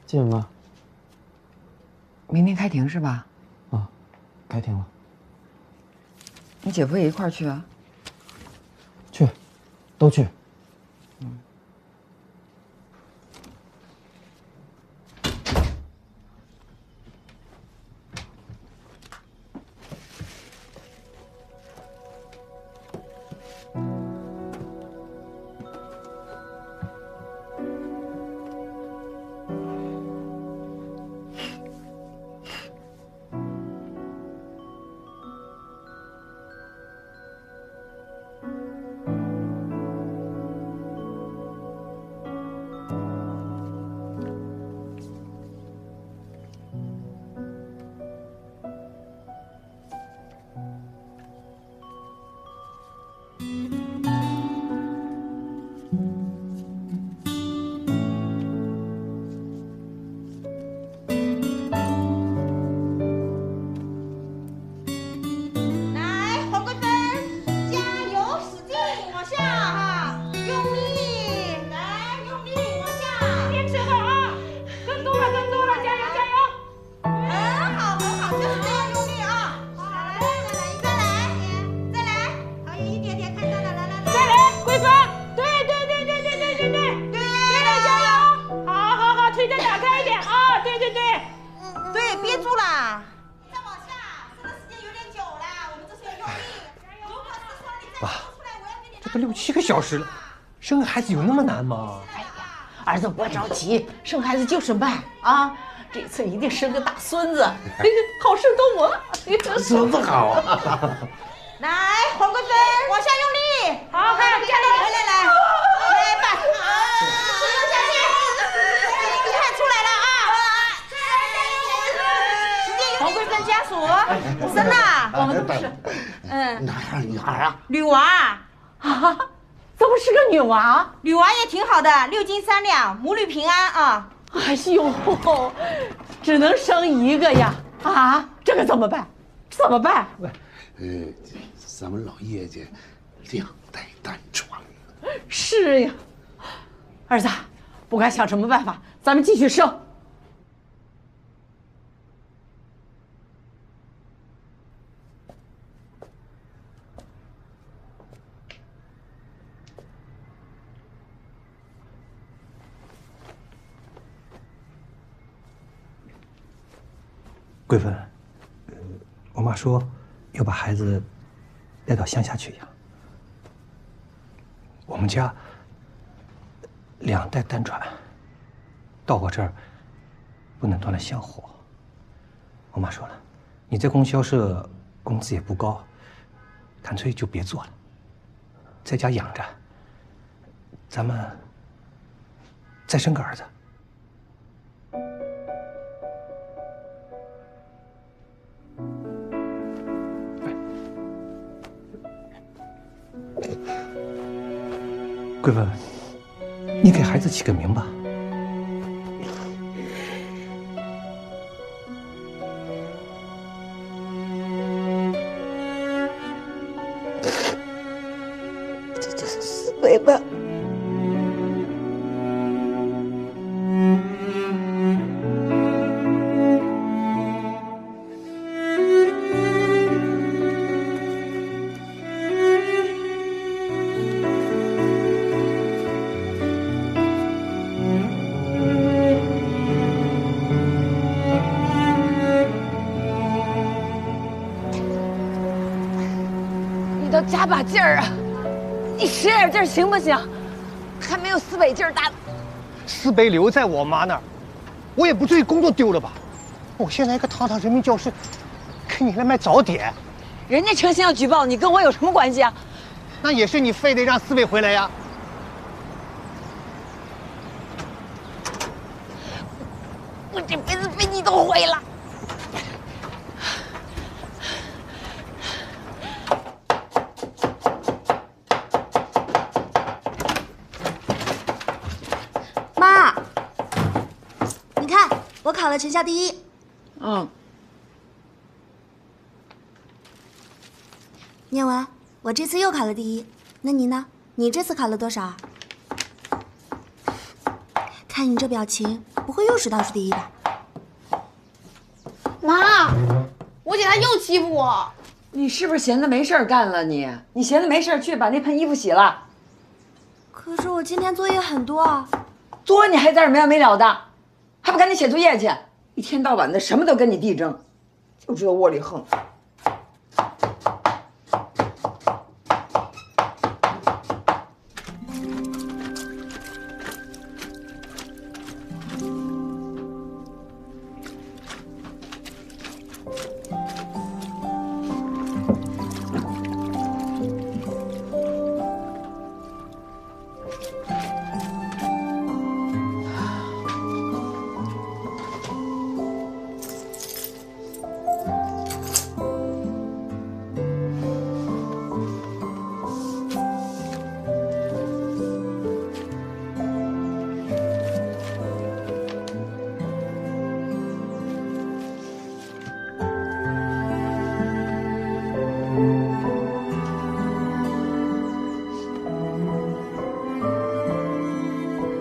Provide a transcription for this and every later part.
进吗？明天开庭是吧？啊，开庭了。你姐夫也一块儿去啊？去，都去。6、7个小时了，生个孩子有那么难吗？哎呀，儿子别着急，生孩子就是慢啊！这次一定生个大孙子，好事多磨。孙子好啊！来，黄贵妃，往下用力，好，加油！来，来吧，使用下去，你看出来了啊！时间有黄贵妃家属，生了，我们都是，哪儿女孩啊？女娃。啊，怎么是个女娃？女娃也挺好的，6斤3两，母女平安啊！哎呦，只能生一个呀！啊，这可怎么办？怎么办？咱们老叶家2代单传。是呀，儿子，不管想什么办法，咱们继续生。贵芬，我妈说要把孩子带到乡下去养。我们家2代单传，到我这儿不能断了香火。我妈说了，你在供销社工资也不高，干脆就别做了，在家养着。咱们再生个儿子。贵芬，你给孩子起个名吧。这就是思维吧。加把劲儿啊！你使点劲儿行不行？还没有思北劲儿大。思北留在我妈那儿，我也不至于工作丢了吧？我现在一个堂堂人民教师，给你来卖早点，人家诚心要举报你，跟我有什么关系啊？那也是你非得让思北回来呀。我这辈子被你都毁了。妈，你看我考了全校第1。念文，我这次又考了第1，那你呢？你这次考了多少？看你这表情，不会又是倒数第一吧？妈，我姐她又欺负我。你是不是闲的没事儿干了？你闲的没事儿去把那盆衣服洗了。可是我今天作业很多啊。作你还在这没完没了的，还不赶紧写作业去？一天到晚的什么都跟你弟争，就知道窝里横。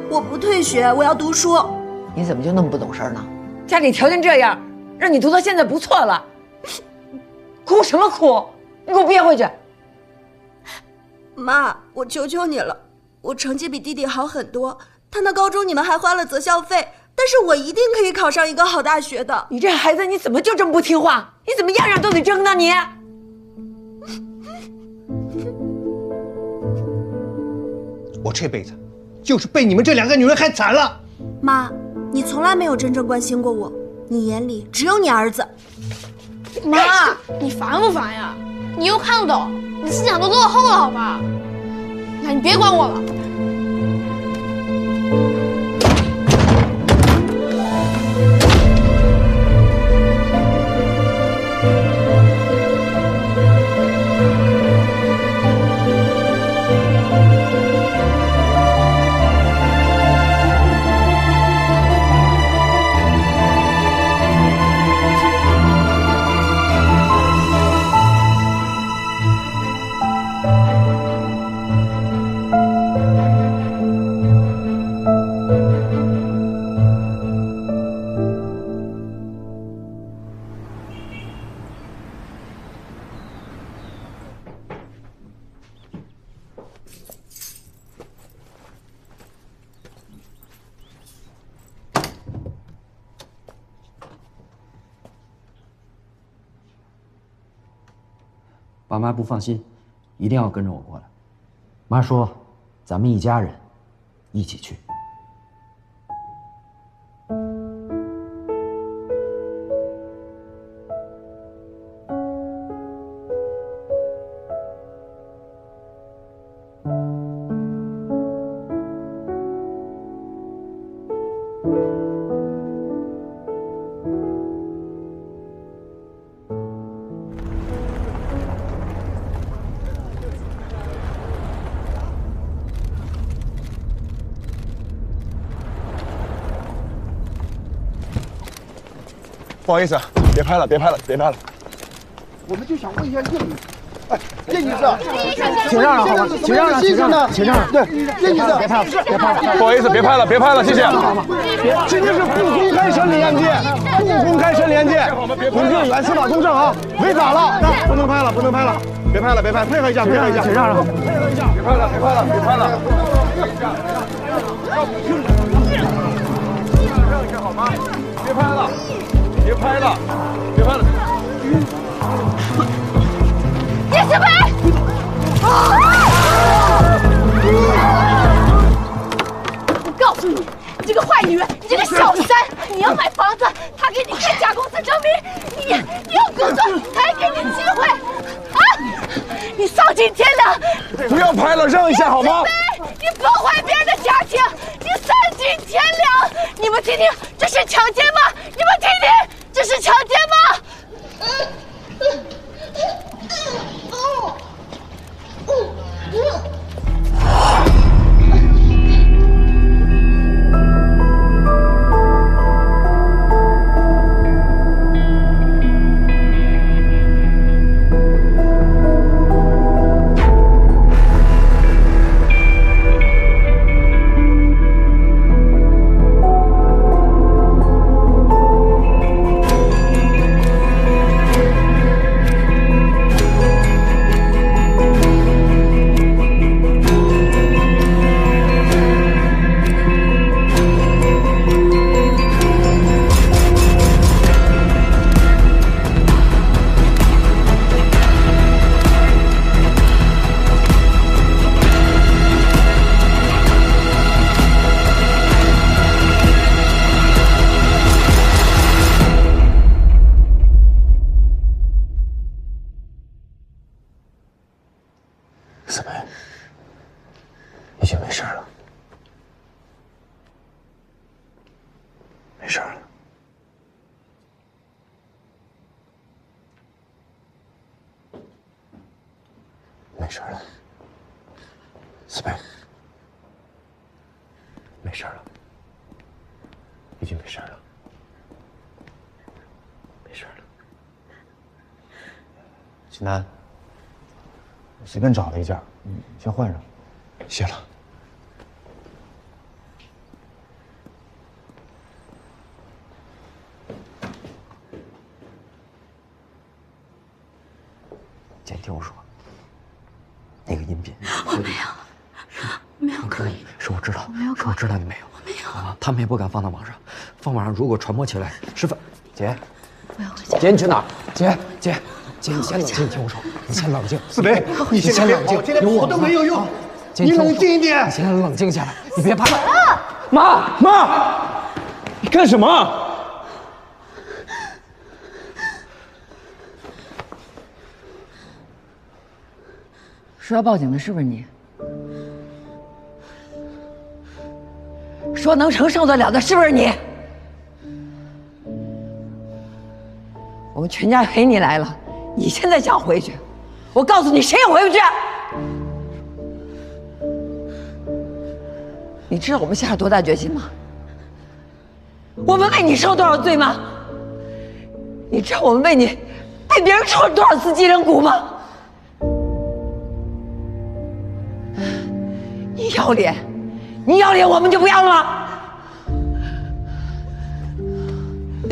我不退学，我要读书。你怎么就那么不懂事儿呢？家里条件这样，让你读到现在不错了，哭什么哭？你给我憋回去！妈，我求求你了，我成绩比弟弟好很多，他那高中你们还花了择校费，但是我一定可以考上一个好大学的。你这孩子你怎么就这么不听话？你怎么样样都得争呢你？我这辈子就是被你们这2个女人害惨了。妈，你从来没有真正关心过我，你眼里只有你儿子。妈，你烦不烦呀？你又看不懂，你思想都落后了好吗？那你别管我了。爸妈不放心，一定要跟着我过来。妈说，咱们一家人一起去。不好意思，别拍了，别拍了，别拍了。我们就想问一下叶女士，哎，叶女士，请让让好吗？请让让，请让让，请让让。对，叶女士，别拍了，别拍了。不好意思，别拍了，别拍了，谢谢。今天是不公开审理案件，不公开审理案件，同志来司法公正啊，违法了，不能拍了，不能拍了，别拍了，别拍，配合一下，配合一下，请让让，配合一下，别拍了，别拍了，别拍了。让一下好吗？别拍了。别拍了，别拍了！叶小白，我告诉你，你这个坏女人，你这个小三，你要买房子，他给你开假公司证明，你要工作，他还给你机会，啊！你丧尽天良！不要拍了，让一下好吗？你破坏别人的家庭，你丧尽天良！你们听听，这是强奸吗？你们听听，这是强奸吗？没事了。没事了，思贝，没事了，已经没事了，没事了。济南，我随便找了一件，先换上。谢了。姐，你听我说，那个音频我没有可以，是我知道，是我知道你没有，我没有啊，他们也不敢放到网上，放网上如果传播起来，是犯。姐，我要回家。姐，你去哪儿？姐，你先冷静，你听我说，你先冷静。思贝，你先冷静，有我都没有用。你冷静一点。你先冷静下来，你别怕。妈，你干什么？说要报警的是不是你？说能承受得了的是不是你？我们全家陪你来了，你现在想回去？我告诉你，谁也回不去。你知道我们下了多大决心吗？我们为你受多少罪吗？你知道我们为你被别人抽了多少次鸡人骨吗？你要脸，我们就不要了吗？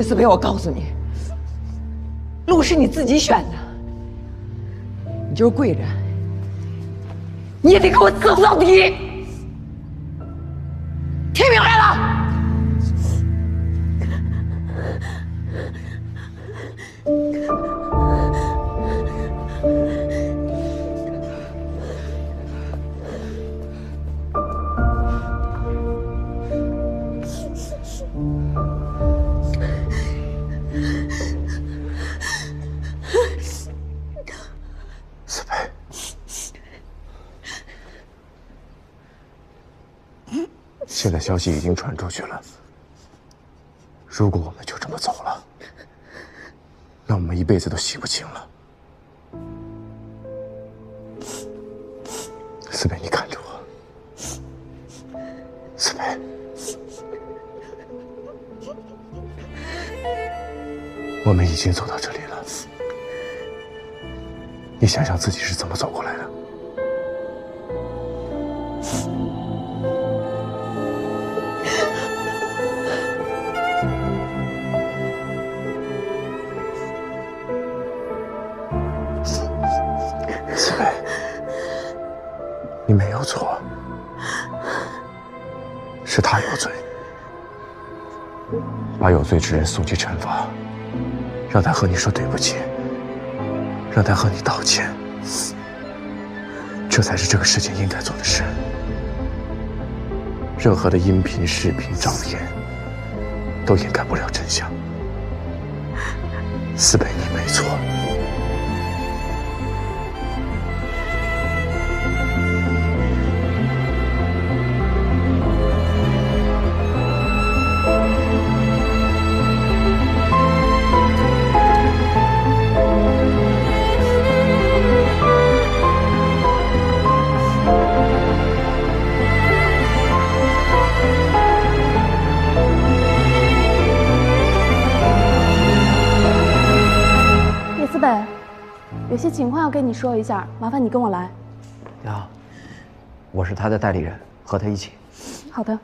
思培，我告诉你，路是你自己选的，你就是贵人，你也得给我伺候到底，听明白了？思培，现在消息已经传出去了。如果我们就这么走了，那我们一辈子都洗不清了。思培，你看着我。思培，我们已经走到这里了。你想想自己是怎么走过来的？思培，你没有错，是他有罪，把有罪之人送去惩罚，让他和你说对不起。让他和你道歉，这才是这个世界应该做的事。任何的音频、视频、照片，都掩盖不了真相。思培，你没错。有些情况要跟你说一下，麻烦你跟我来。你好，我是他的代理人，和他一起。好的。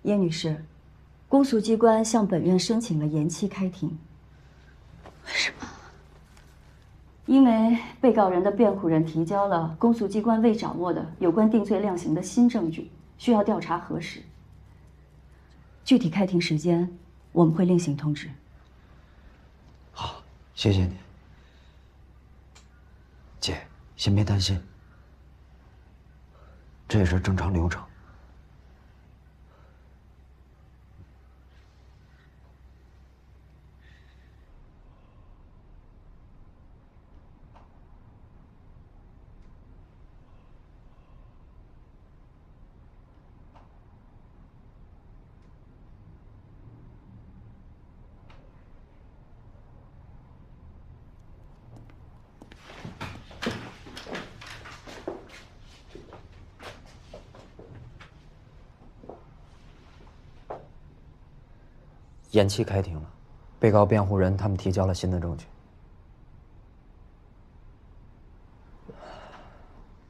叶女士，公诉机关向本院申请了延期开庭。为什么？因为被告人的辩护人提交了公诉机关未掌握的有关定罪量刑的新证据，需要调查核实。具体开庭时间，我们会另行通知。好，谢谢你，姐，先别担心，这也是正常流程。延期开庭了，被告辩护人他们提交了新的证据。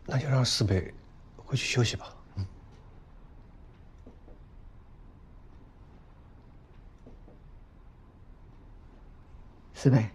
那就让四北回去休息吧。四北，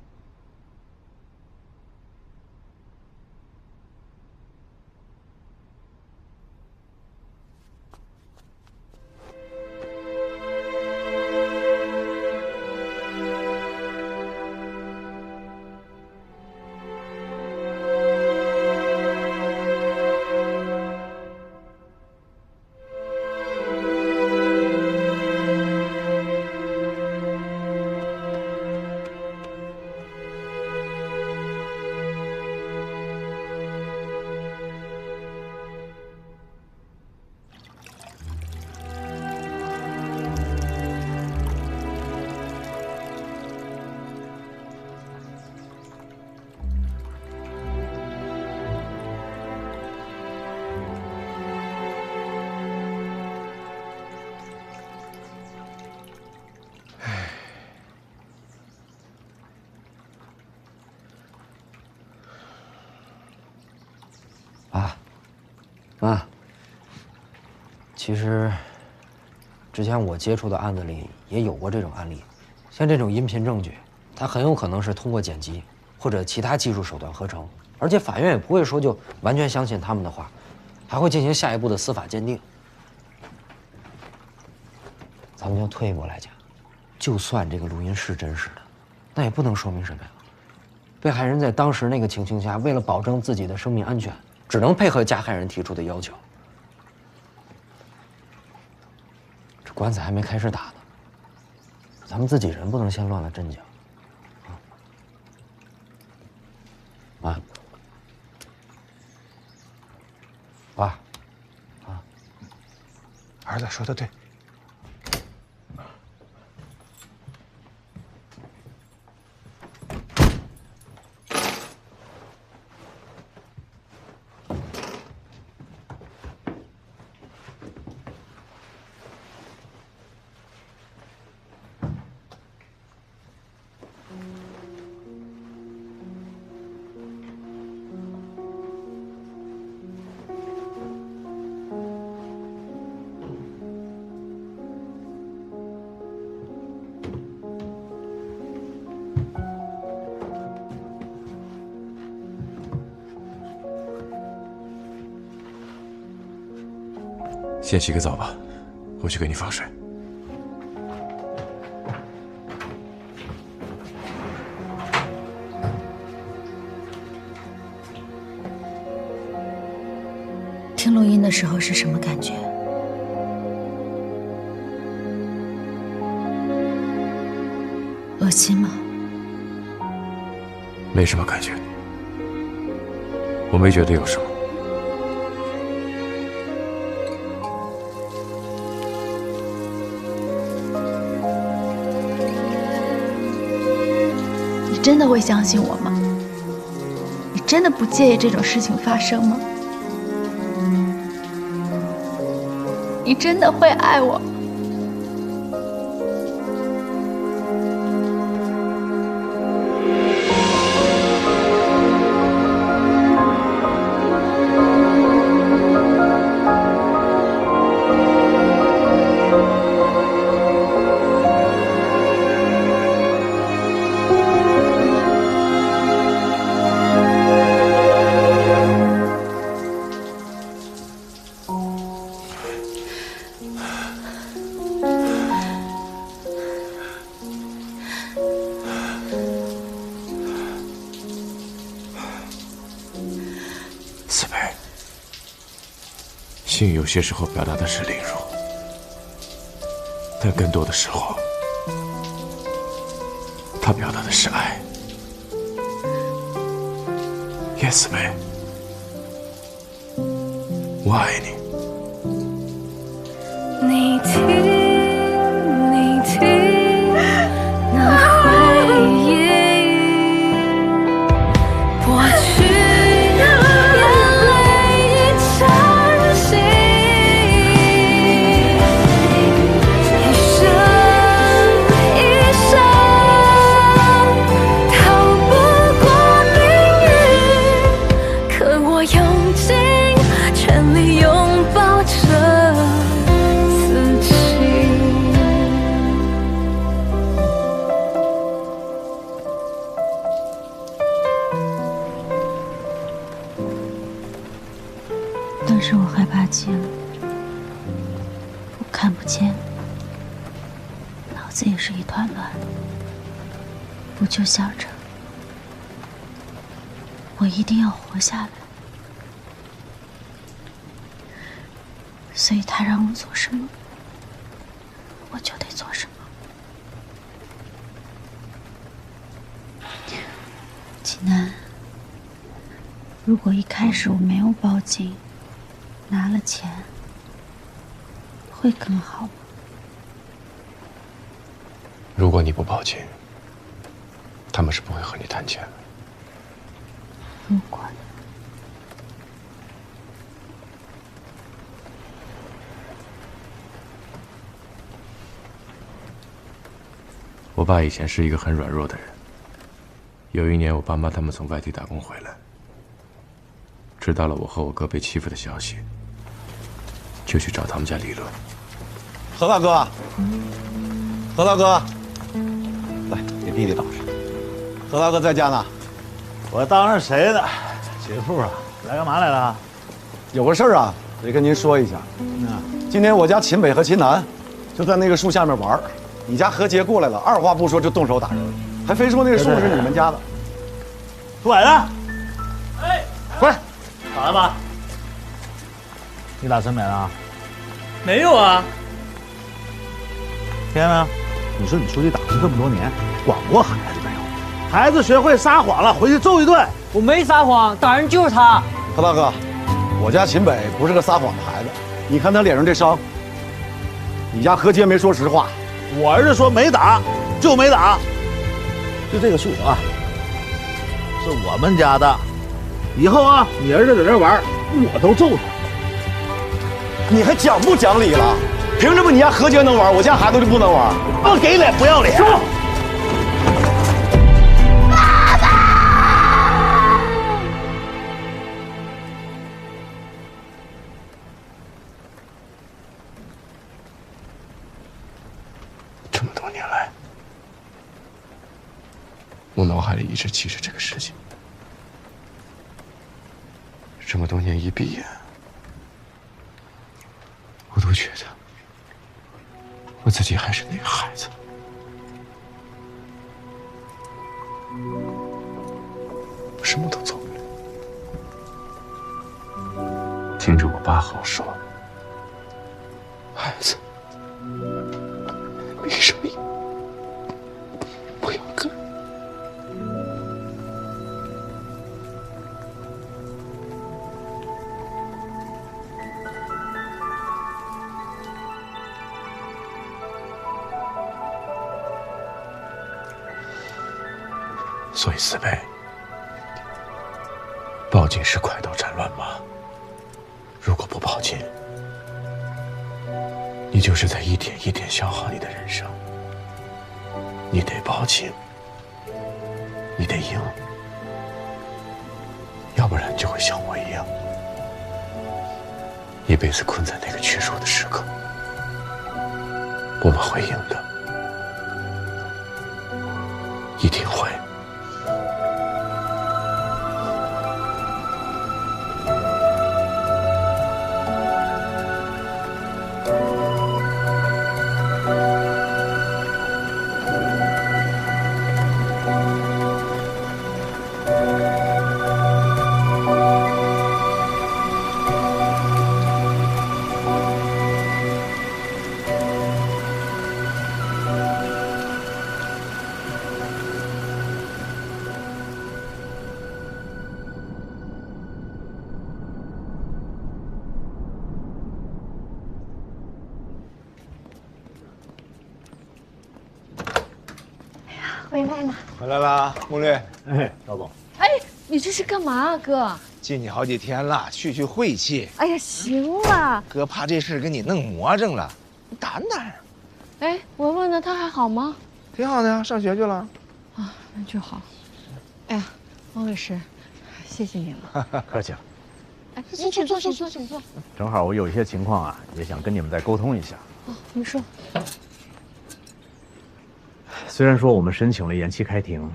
妈，其实之前我接触的案子里也有过这种案例，像这种音频证据，它很有可能是通过剪辑或者其他技术手段合成，而且法院也不会说就完全相信他们的话，还会进行下一步的司法鉴定。咱们就退一步来讲，就算这个录音是真实的，那也不能说明什么呀。被害人在当时那个情形下，为了保证自己的生命安全，只能配合加害人提出的要求。这官司还没开始打呢，咱们自己人不能先乱了阵脚。妈，爸，儿子说的对。先洗个澡吧，我去给你放水。听录音的时候是什么感觉？恶心吗？没什么感觉，我没觉得有什么。你真的会相信我吗？你真的不介意这种事情发生吗？你真的会爱我？性有些时候表达的是凌辱，但更多的时候，它表达的是爱。叶慈梅，我爱你。你听，你听，那回忆，过去眼泪已成形，一生一生逃不过命运，可我用尽全力拥抱着自己。但是我害怕极了，我看不见，脑子也是一团乱，我就想着，我一定要活下来，所以他让我做什么，我就得做什么。济南，如果一开始我没有报警，拿了钱，会更好吗？如果你不报警，他们是不会和你谈钱的。如果呢？我爸以前是一个很软弱的人。有一年，我爸妈他们从外地打工回来，知道了我和我哥被欺负的消息，就去找他们家理论。何大哥，何大哥，来给弟弟倒上。何大哥在家呢？我当是谁呢？媳妇啊，来干嘛来了？有个事儿啊，得跟您说一下。今天我家秦北和秦南就在那个树下面玩，你家何洁过来了，二话不说就动手打人，还非说那个树是你们家的。出来的，哎，快，打来吧。你打陈美了？没有啊。天呢？你说你出去打拼这么多年，管过孩子没有？孩子学会撒谎了，回去揍一顿。我没撒谎，打人就是他。何大哥，我家秦北不是个撒谎的孩子，你看他脸上这伤。你家何洁没说实话。我儿子说没打，就没打。就这个树啊，是我们家的。以后啊，你儿子在这玩，我都揍他。你还讲不讲理了？凭什么你家何洁能玩，我家孩子就不能玩？不给脸不要脸！说。爸爸！这么多年来，我脑海里一直记着这个事情。这么多年一闭眼，我都觉得我自己还是那个孩子。我什么都做不了。听着我爸和我说，孩子，没声音，不要哭。所以四妹，报警是快刀斩乱麻。如果不报警，你就是在一点一点消耗你的人生。你得报警，你得赢，要不然就会像我一样，一辈子困在那个屈辱的时刻。我们会赢的，一定会。回来了。回来了，穆律。哎，赵总，哎，你这是干嘛啊，哥？见你好几天了，去晦气。哎呀，行了。哥怕这事给你弄魔怔了，你胆胆。哎，文文呢？他还好吗？挺好的呀，上学去了。啊，那就好。哎呀，王律师，谢谢您了。客气了。哎，请坐，请坐，请坐。正好我有一些情况啊，也想跟你们再沟通一下。哦，你说。虽然说我们申请了延期开庭，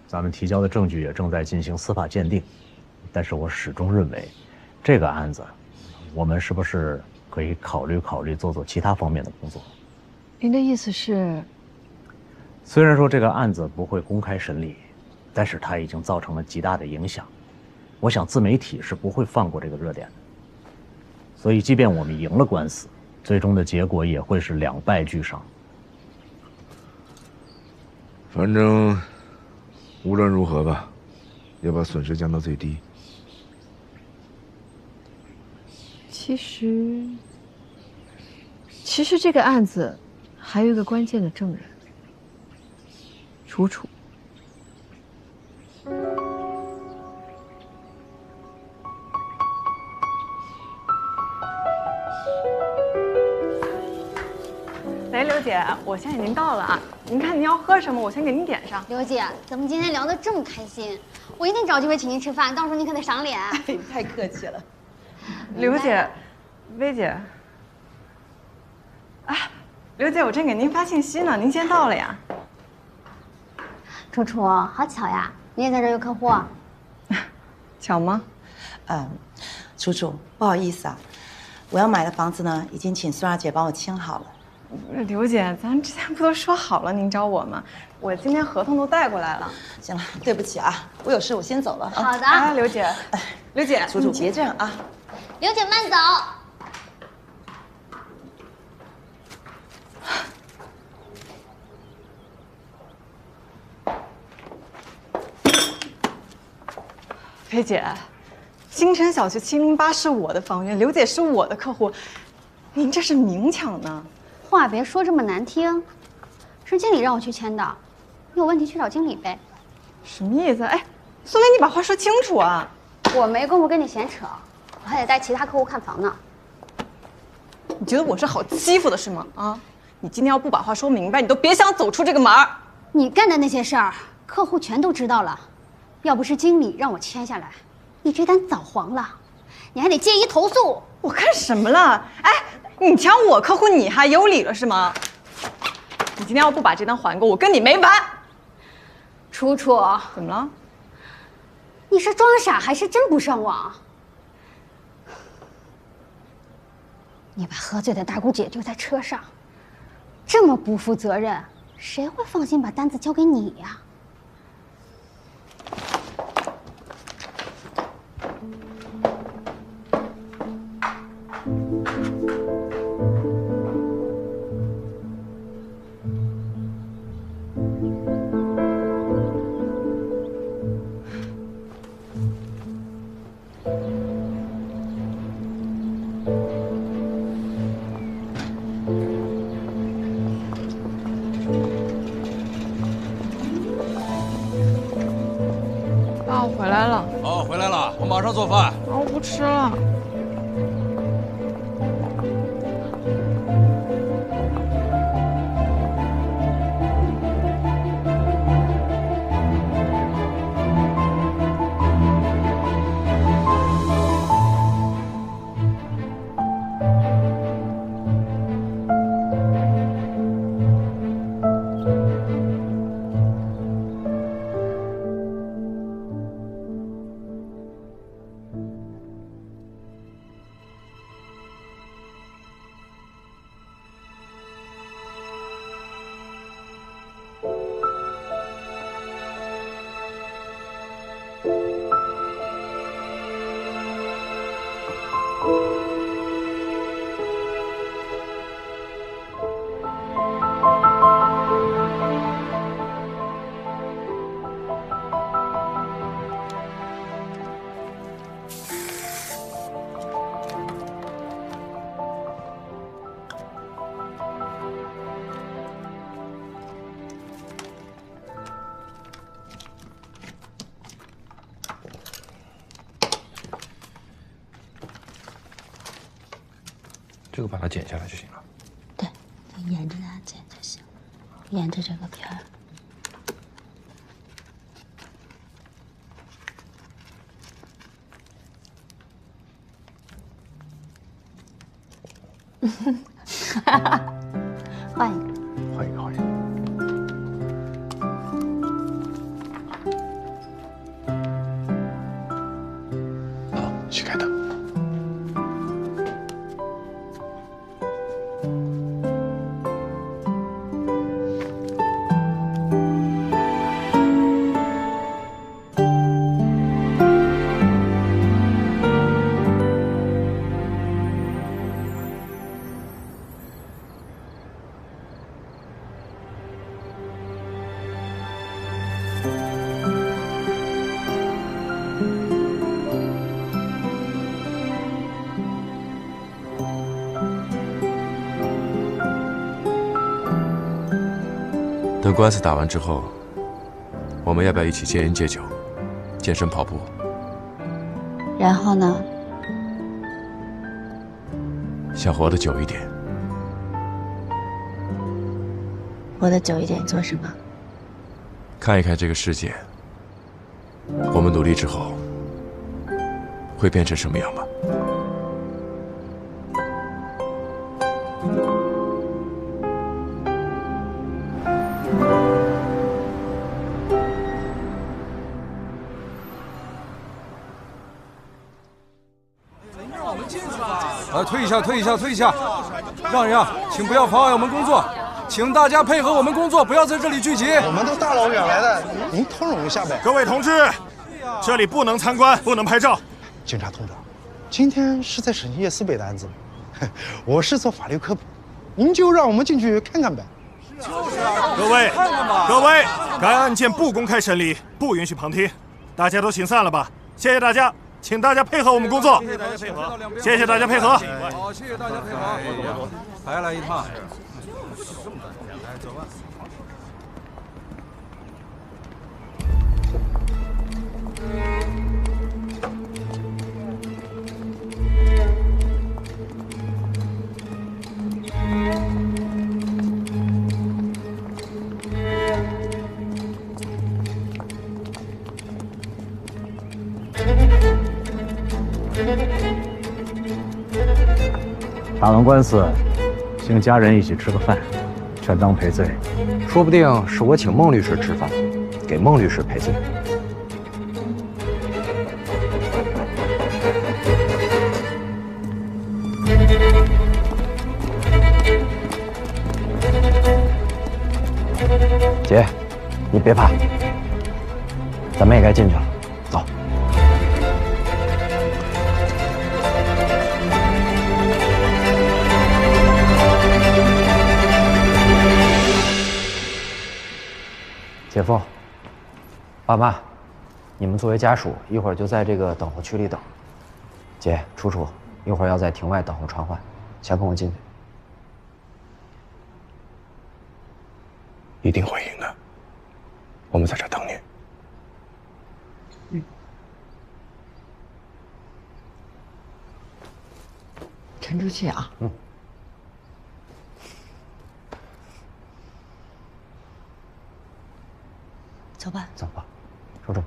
咱们提交的证据也正在进行司法鉴定，但是我始终认为，这个案子，我们是不是可以考虑做其他方面的工作？您的意思是？虽然说这个案子不会公开审理，但是它已经造成了极大的影响，我想自媒体是不会放过这个热点的。所以，即便我们赢了官司，最终的结果也会是两败俱伤。反正无论如何吧，要把损失降到最低。其实这个案子还有一个关键的证人，楚楚。喂，刘姐，我现在已经到了啊。您看您要喝什么，我先给您点上。刘姐，咱们今天聊得这么开心，我一定找机会请您吃饭，到时候您可得赏脸。哎，太客气了。刘姐，薇姐，啊，刘姐，我正给您发信息呢，您先到了呀。楚楚，好巧呀，你也在这有客户？巧吗？楚楚，不好意思啊，我要买的房子呢，已经请苏二姐帮我签好了。刘姐，咱之前不都说好了您找我吗？我今天合同都带过来了。行了，对不起啊，我有事，我先走了。好的。哎，刘姐，刘姐，楚楚别这样啊。刘姐慢走。菲姐，星辰小区708是我的房源，刘姐是我的客户，您这是明抢呢。话别说这么难听，是经理让我去签的，你有问题去找经理呗。什么意思？哎，苏梅，你把话说清楚啊！我没工夫跟你闲扯，我还得带其他客户看房呢。你觉得我是好欺负的是吗？啊，你今天要不把话说明白，你都别想走出这个门儿。你干的那些事儿，客户全都知道了，要不是经理让我签下来，你这单早黄了，你还得介意投诉。我干什么了？哎。你抢我客户，你还有理了是吗？你今天要不把这单还给我，我跟你没完！楚楚，怎么了？你是装傻还是真不上网？你把喝醉的大姑姐丢在车上，这么不负责任，谁会放心把单子交给你呀？爸，我回来了。哦，回来了，我马上做饭。我不吃了。这个把它剪下来就行了。对，沿着它剪就行，沿着这个片儿。换一个，换一个，换一个。好，去开灯。等官司打完之后，我们要不要一起戒烟戒酒、健身跑步？然后呢？想活得久一点。活得久一点做什么？看一看这个世界，我们努力之后会变成什么样吧？退一下，退一下，退一下，让一让，请不要妨碍我们工作，请大家配合我们工作，不要在这里聚集。我们都大老远来的，您通融一下呗。各位同志，这里不能参观，不能拍照。警察同志，今天是在审叶思北的案子，我是做法律科普，您就让我们进去看看呗。各位，该案件不公开审理，不允许旁听，大家都请散了吧。谢谢大家。请大家配合我们工作，谢谢大家配合。好，谢谢大家配合。还来一趟。来，走吧。打完官司，请家人一起吃个饭，全当赔罪。说不定是我请孟律师吃饭，给孟律师赔罪。姐，你别怕，咱们也该进去了，走。姐夫，爸妈，你们作为家属，一会儿就在这个等候区里等。姐，楚楚，一会儿要在庭外等候传唤，想跟我进去？一定会赢的，我们在这等你。沉住气啊！走吧，走吧，楚楚。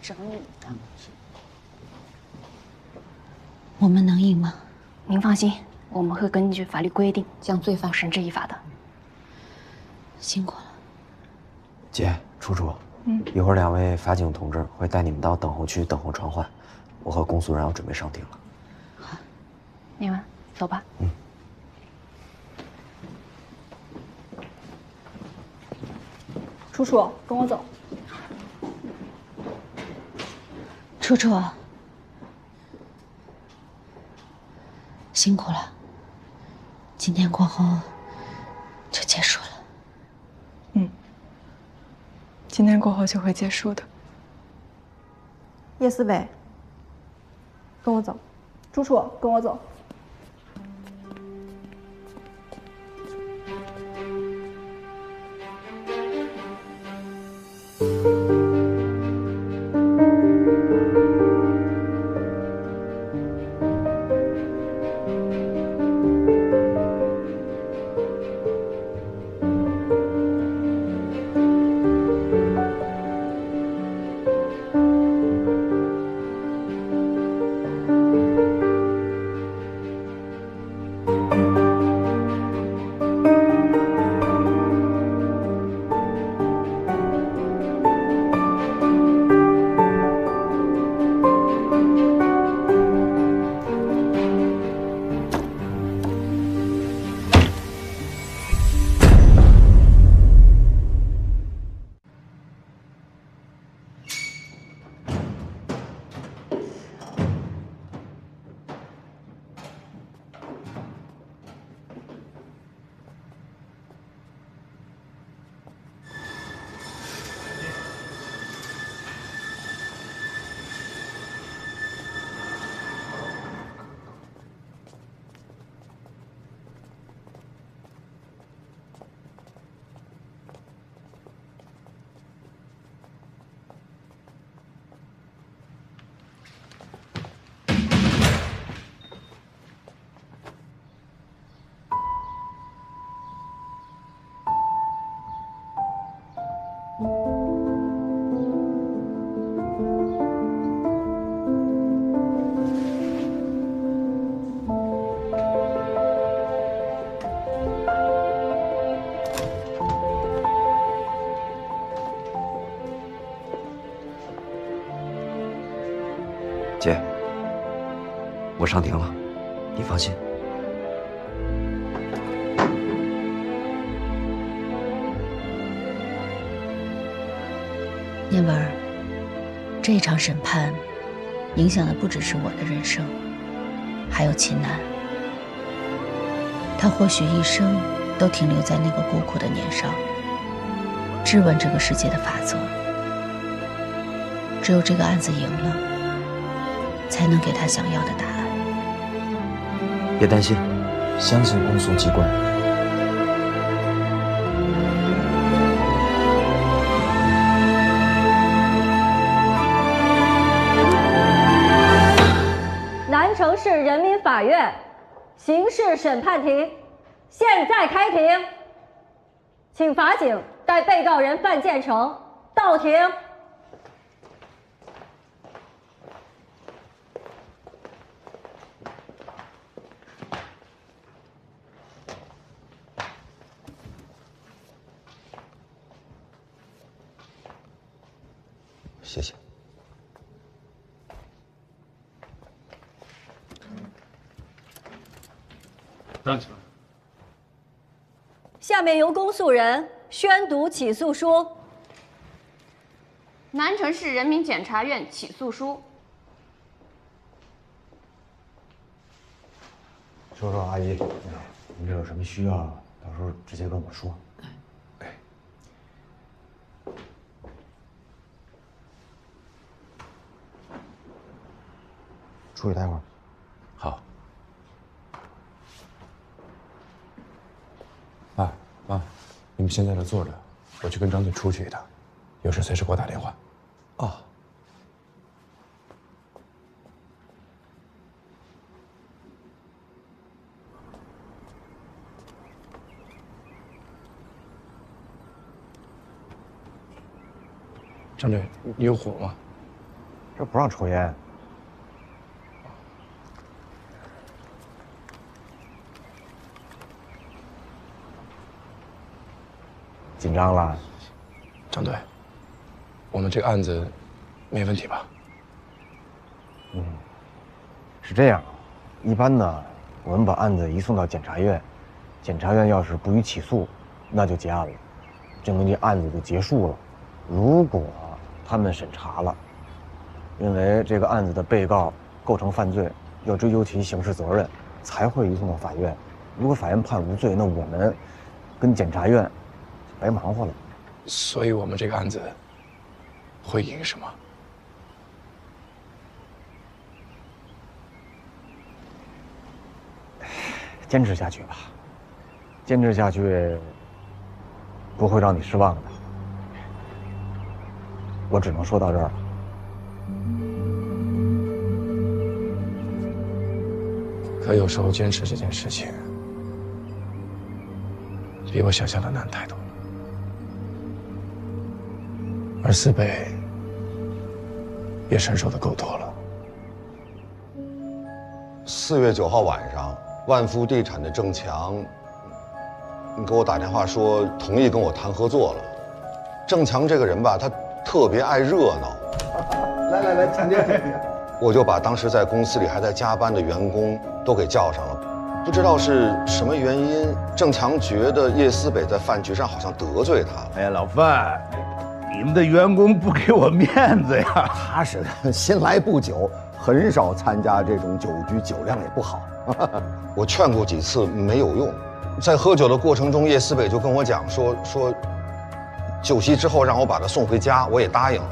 整你的！我们能赢吗？您放心，我们会根据法律规定将罪犯绳之以法的。辛苦了，姐，楚楚，一会儿2位法警同志会带你们到等候区等候传唤，我和龚诉人要准备上庭了。好，你们走吧。楚楚，跟我走。楚楚，辛苦了。今天过后就结束了。今天过后就会结束的。叶思北，跟我走。朱处，跟我走。姐，我上庭了，你放心。念文儿，这一场审判影响的不只是我的人生，还有秦南。他或许一生都停留在那个孤苦的年少，质问这个世界的法则。只有这个案子赢了，才能给他想要的答案。别担心，相信公诉机关。南城市人民法院刑事审判庭现在开庭，请法警带被告人范建成到庭。谢谢。站起来。下面由公诉人宣读起诉书。南城市人民检察院起诉书。说说阿姨，您这有什么需要，到时候直接跟我说。出去待会儿。好。爸妈，你们先在这坐着，我去跟张队出去一趟，有事随时给我打电话。哦。张队，你有火吗？这不让抽烟。紧张了，张队，我们这个案子没问题吧？是这样，一般呢，我们把案子移送到检察院，检察院要是不予起诉，那就结案了，证明这案子就结束了。如果他们审查了，认为这个案子的被告构成犯罪，要追究其刑事责任，才会移送到法院。如果法院判无罪，那我们跟检察院白忙活了。所以我们这个案子会赢是吗？坚持下去吧，坚持下去不会让你失望的。我只能说到这儿了。可有时候坚持这件事情，比我想象的难太多。而四北也承受的够多了。4月9号晚上，万福地产的郑强给我打电话说同意跟我谈合作了。郑强这个人吧，他特别爱热闹。来，请进。我就把当时在公司里还在加班的员工都给叫上了。不知道是什么原因，郑强觉得叶思北在饭局上好像得罪他了。哎呀，老范，你们的员工不给我面子呀？他是新来不久，很少参加这种酒局，酒量也不好。我劝过几次没有用，在喝酒的过程中，叶思北就跟我讲说酒席之后让我把他送回家，我也答应了。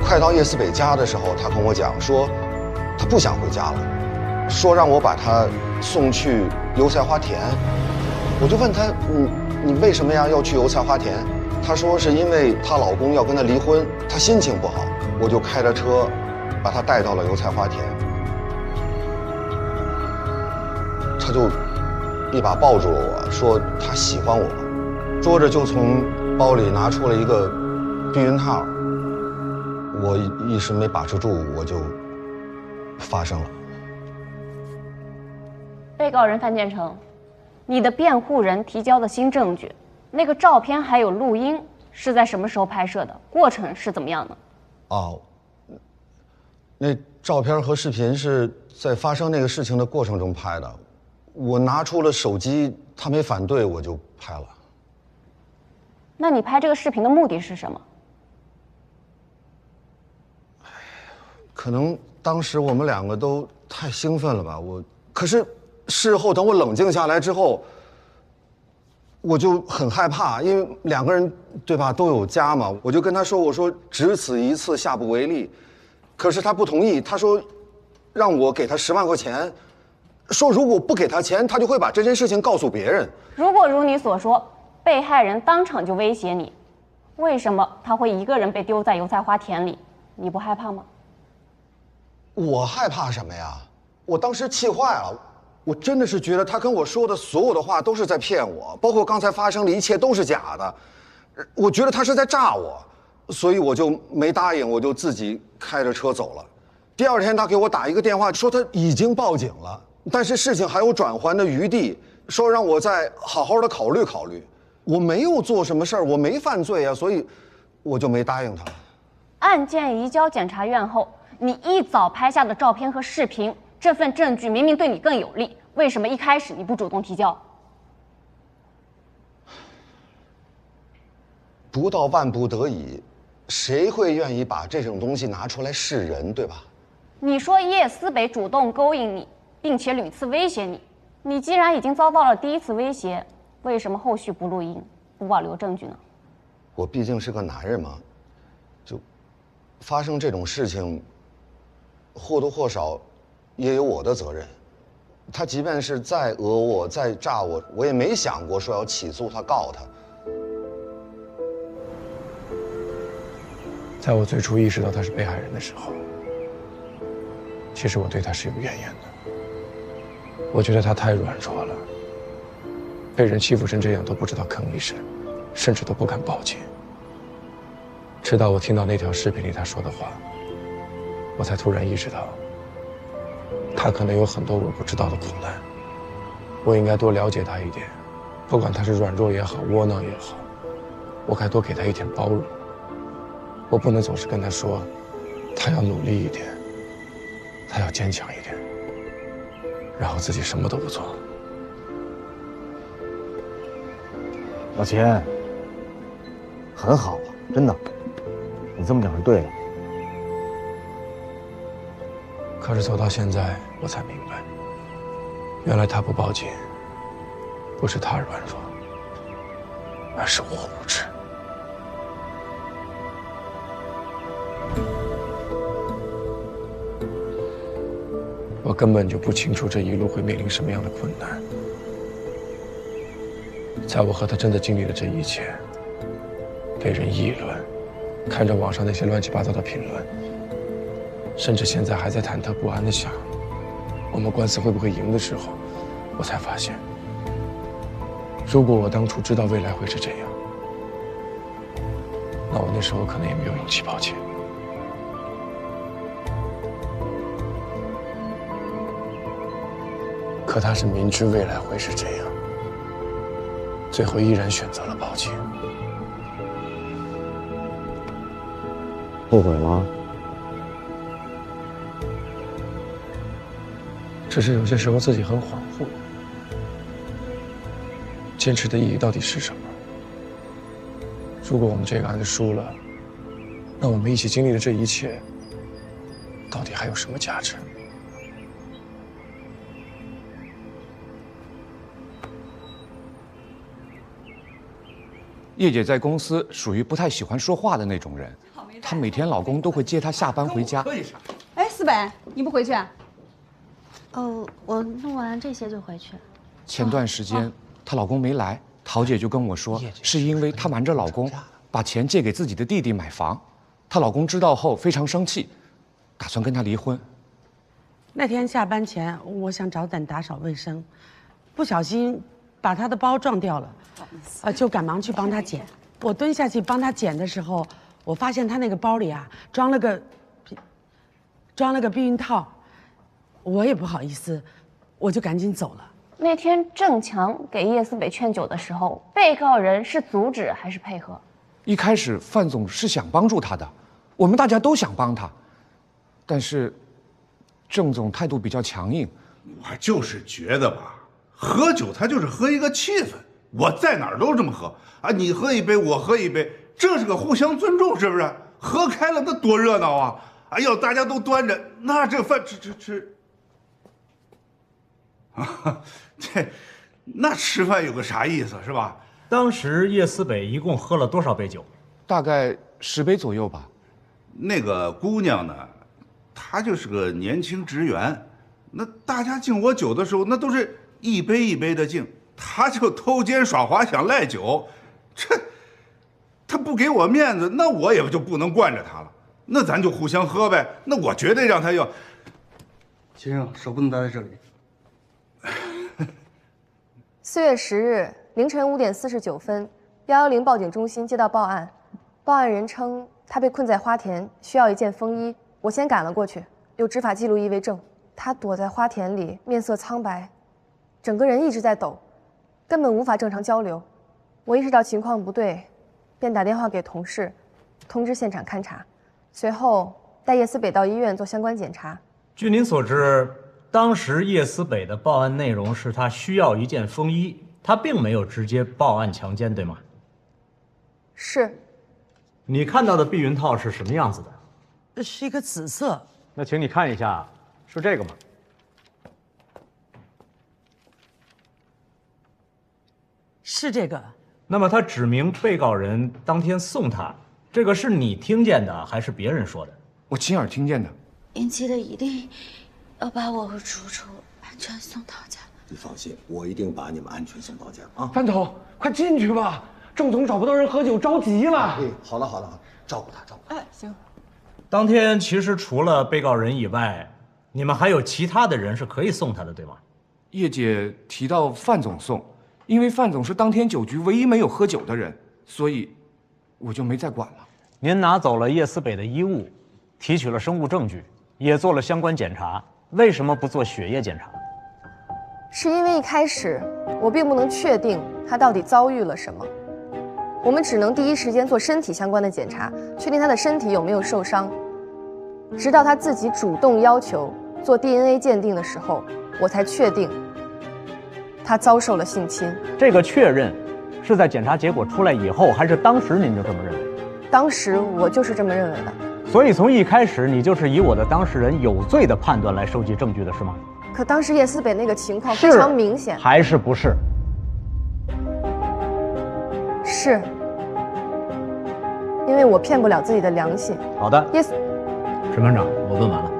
快到叶思北家的时候，他跟我讲说他不想回家了，说让我把他送去油菜花田。我就问他，你为什么呀要去油菜花田？她说是因为她老公要跟她离婚，她心情不好。我就开着车把她带到了油菜花田，她就一把抱住了我，说她喜欢我，说着就从包里拿出了一个避孕套。我一时没把持住，我就发生了。被告人范建成，你的辩护人提交的新证据，那个照片还有录音是在什么时候拍摄的？过程是怎么样的？哦，那照片和视频是在发生那个事情的过程中拍的。我拿出了手机，他没反对，我就拍了。那你拍这个视频的目的是什么？可能当时我们两个都太兴奋了吧，可是事后等我冷静下来之后，我就很害怕，因为两个人对吧都有家嘛，我就跟他说，我说只此一次，下不为例。可是他不同意，他说让我给他10万块钱，说如果不给他钱，他就会把这件事情告诉别人。如果如你所说，被害人当场就威胁你，为什么他会一个人被丢在油菜花田里？你不害怕吗？我害怕什么呀？我当时气坏了，我真的是觉得他跟我说的所有的话都是在骗我，包括刚才发生的一切都是假的。我觉得他是在诈我，所以我就没答应，我就自己开着车走了。第二天他给我打一个电话，说他已经报警了，但是事情还有转圜的余地，说让我再好好的考虑考虑。我没有做什么事儿，我没犯罪啊，所以我就没答应他。案件移交检察院后，你一早拍下的照片和视频，这份证据明明对你更有利，为什么一开始你不主动提交？不到万不得已，谁会愿意把这种东西拿出来示人，对吧？你说叶思北主动勾引你，并且屡次威胁你，你既然已经遭到了第一次威胁，为什么后续不录音，不保留证据呢？我毕竟是个男人嘛，就发生这种事情，或多或少也有我的责任。他即便是再讹我、再诈我，我也没想过说要起诉他、告他。在我最初意识到他是被害人的时候，其实我对他是有怨言的。我觉得他太软弱了，被人欺负成这样都不知道吭一声，甚至都不敢报警。直到我听到那条视频里他说的话，我才突然意识到，他可能有很多我不知道的苦难，我应该多了解他一点，不管他是软弱也好，窝囊也好，我该多给他一点包容。我不能总是跟他说，他要努力一点，他要坚强一点，然后自己什么都不做。老秦，很好啊，真的，你这么讲是对的。可是走到现在，我才明白，原来他不报警，不是他软弱，而是我无知。我根本就不清楚这一路会面临什么样的困难。在我和他真的经历了这一切，被人议论，看着网上那些乱七八糟的评论，甚至现在还在忐忑不安地想，我们官司会不会赢的时候，我才发现，如果我当初知道未来会是这样，那我那时候可能也没有勇气抛弃。可他是明知未来会是这样，最后依然选择了抛弃。后悔了？只是有些时候自己很恍惚，坚持的意义到底是什么？如果我们这个案子输了，那我们一起经历的这一切，到底还有什么价值？叶姐在公司属于不太喜欢说话的那种人，她每天老公都会接她下班回家。哎，思北，你不回去？我弄完这些就回去。前段时间她老公没来，桃姐就跟我说，是因为她瞒着老公把钱借给自己的弟弟买房，她老公知道后非常生气，打算跟她离婚。那天下班前，我想找胆打扫卫生，不小心把他的包撞掉了，就赶忙去帮他捡。我蹲下去帮他捡的时候，我发现他那个包里啊装了个避孕套，我也不好意思，我就赶紧走了。那天郑强给叶思北劝酒的时候，被告人是阻止还是配合？一开始范总是想帮助他的，我们大家都想帮他，但是郑总态度比较强硬。我就是觉得吧，喝酒他就是喝一个气氛，我在哪儿都这么喝啊，你喝一杯我喝一杯，这是个互相尊重，是不是？喝开了那多热闹啊！哎呦，大家都端着，那这饭吃，啊，那吃饭有个啥意思是吧？当时叶思北一共喝了多少杯酒？大概10杯左右吧。那个姑娘呢，她就是个年轻职员，那大家敬我酒的时候，那都是一杯一杯的敬，她就偷奸耍滑想赖酒，她不给我面子，那我也就不能惯着她了，那咱就互相喝呗，那我绝对让她要。先生，手不能待在这里。 4月10日凌晨5点49分，110报警中心接到报案，报案人称他被困在花田，需要一件风衣。我先赶了过去，有执法记录仪为证。他躲在花田里，面色苍白，整个人一直在抖，根本无法正常交流。我意识到情况不对，便打电话给同事，通知现场勘查，随后带叶思北到医院做相关检查。据您所知，当时叶思北的报案内容是他需要一件风衣，他并没有直接报案强奸，对吗？是。你看到的避孕套是什么样子的？是一个紫色。那请你看一下，是这个吗？是这个。那么他指明被告人当天送他，这个是你听见的还是别人说的？我亲耳听见的。英基的一定要把我和楚楚安全送到家。你放心，我一定把你们安全送到家啊！范总，快进去吧，郑总找不到人喝酒，着急了。哎，好了，照顾他，照顾他。哎，行。当天其实除了被告人以外，你们还有其他的人是可以送他的，对吗？叶姐提到范总送，因为范总是当天酒局唯一没有喝酒的人，所以我就没再管了。您拿走了叶思北的衣物，提取了生物证据，也做了相关检查，为什么不做血液检查？是因为一开始我并不能确定他到底遭遇了什么，我们只能第一时间做身体相关的检查，确定他的身体有没有受伤。直到他自己主动要求做 DNA 鉴定的时候，我才确定他遭受了性侵。这个确认是在检查结果出来以后，还是当时您就这么认为？当时我就是这么认为的。所以从一开始你就是以我的当事人有罪的判断来收集证据的是吗？可当时叶思北那个情况非常明显。还是不是？是，因为我骗不了自己的良心。好的，叶思，审判长，我问完了。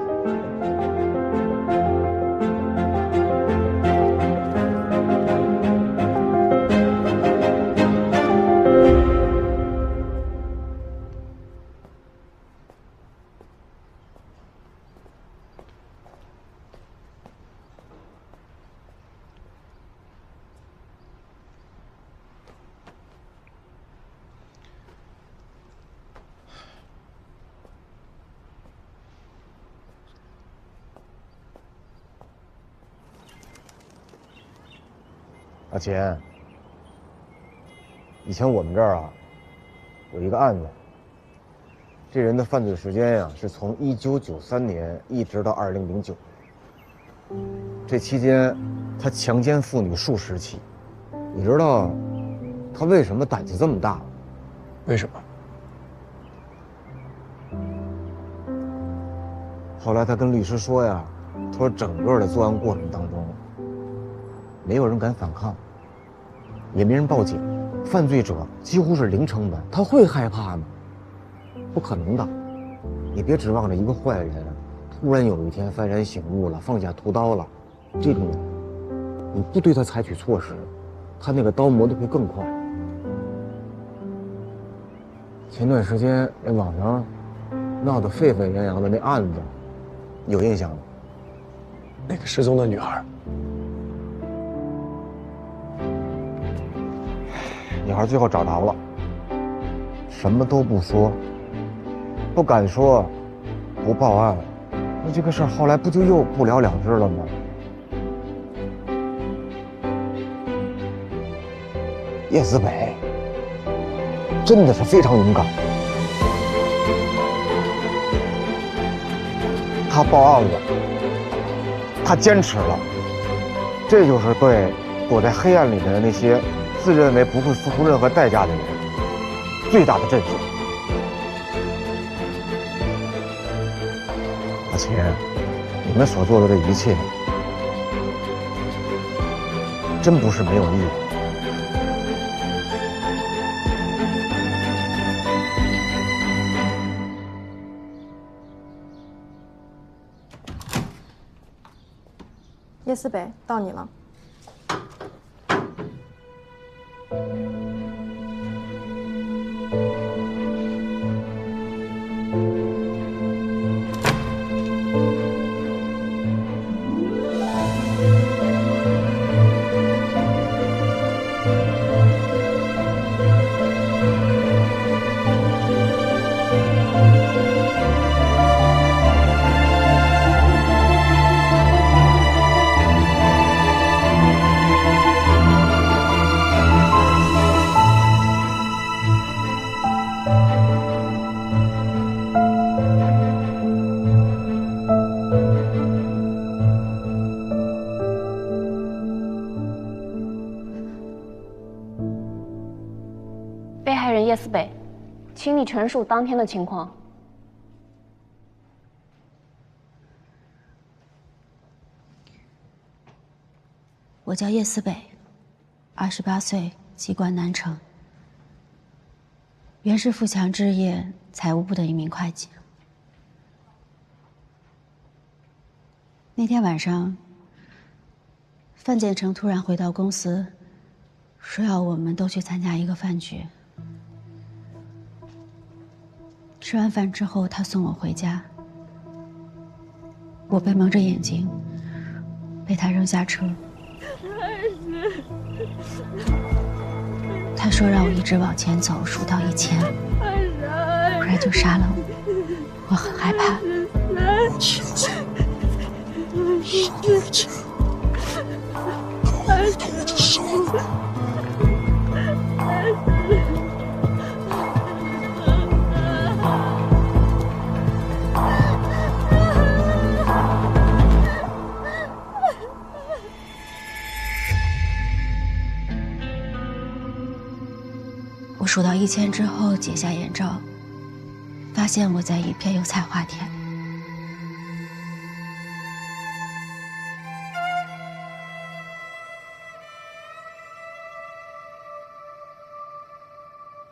阿钱，以前我们这儿啊，有一个案子，这人的犯罪时间呀，是从1993年一直到2009年。这期间，他强奸妇女数十起。你知道他为什么胆子这么大吗？为什么？后来他跟律师说呀，他说整个的作案过程当中，没有人敢反抗，也没人报警，犯罪者几乎是零成本，他会害怕吗？不可能的。你别指望着一个坏人突然有一天幡然醒悟了，放下屠刀了，这种人，你不对他采取措施，他那个刀磨得会更快。前段时间那网上闹得沸沸扬扬的那案子，有印象吗？那个失踪的女孩。女孩最后找着了，什么都不说，不敢说，不报案，那这个事儿后来不就又不了了之了吗？叶思北真的是非常勇敢，他报案了，他坚持了，这就是对躲在黑暗里的那些自认为不会付出任何代价的人最大的振奋。而且，你们所做的这一切，真不是没有意义。叶思北，到你了。被害人叶思北，请你陈述当天的情况。我叫叶思北，28岁，籍贯南城，原是富强置业财务部的一名会计。那天晚上，范建成突然回到公司，说要我们都去参加一个饭局。吃完饭之后，他送我回家，我被蒙着眼睛，被他扔下车。他说让我一直往前走，数到1000，不然就杀了我。我很害怕。我数到1000之后，解下眼罩，发现我在一片油菜花田。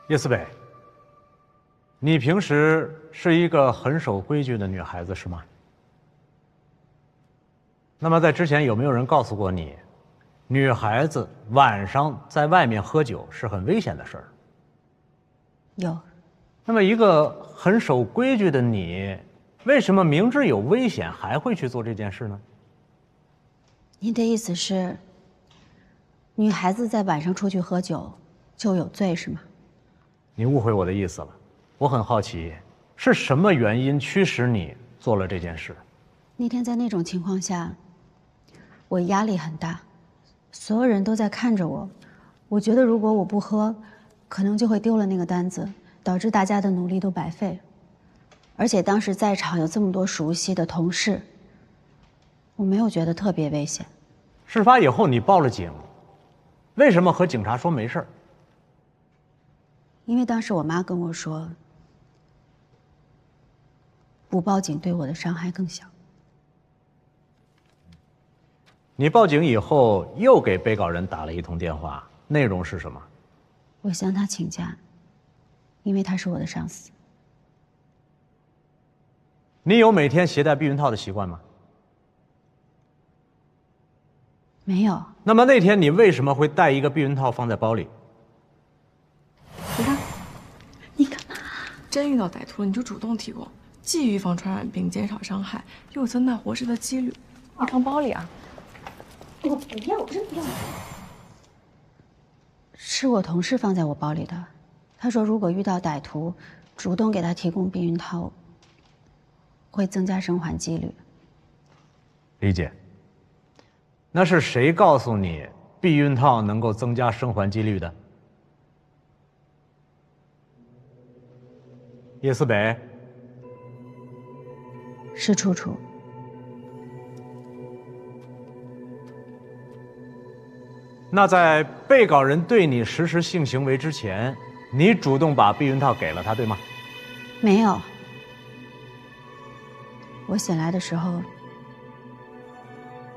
叶思北，你平时是一个很守规矩的女孩子，是吗？那么在之前有没有人告诉过你，女孩子晚上在外面喝酒是很危险的事儿？有。那么一个很守规矩的你，为什么明知有危险还会去做这件事呢？您的意思是，女孩子在晚上出去喝酒就有罪是吗？你误会我的意思了。我很好奇，是什么原因驱使你做了这件事？那天在那种情况下，我压力很大，所有人都在看着我，我觉得如果我不喝，可能就会丢了那个单子，导致大家的努力都白费。而且当时在场有这么多熟悉的同事，我没有觉得特别危险。事发以后你报了警，为什么和警察说没事儿？因为当时我妈跟我说，不报警对我的伤害更小。你报警以后又给被告人打了一通电话，内容是什么？我向他请假，因为他是我的上司。你有每天携带避孕套的习惯吗？没有。那么那天你为什么会带一个避孕套放在包里？你看，你干嘛？真遇到歹徒了，你就主动提供，既预防传染病，减少伤害，又有增大活尸的几率。你放包里啊？我不要，我真不要。是我同事放在我包里的，他说如果遇到歹徒，主动给他提供避孕套，会增加生还几率。理解。那是谁告诉你避孕套能够增加生还几率的？叶思北。是楚楚。那在被告人对你实施性行为之前，你主动把避孕套给了他，对吗？没有。我醒来的时候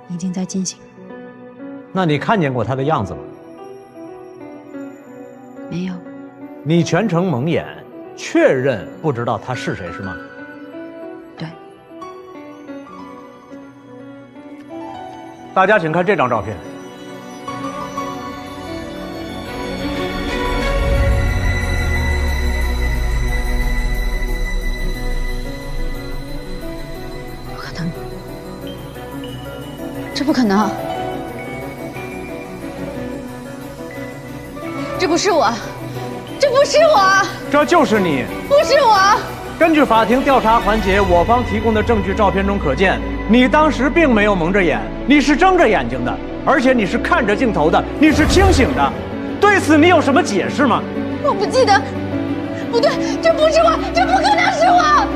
已经在进行。那你看见过他的样子吗？没有。你全程蒙眼，确认不知道他是谁是吗？对。大家请看这张照片。不可能，这不可能。这不是我，这不是我，这就是你，不是我。根据法庭调查环节，我方提供的证据照片中可见，你当时并没有蒙着眼，你是睁着眼睛的，而且你是看着镜头的，你是清醒的。对此你有什么解释吗？我不记得，不对，这不是我，这不可能是我。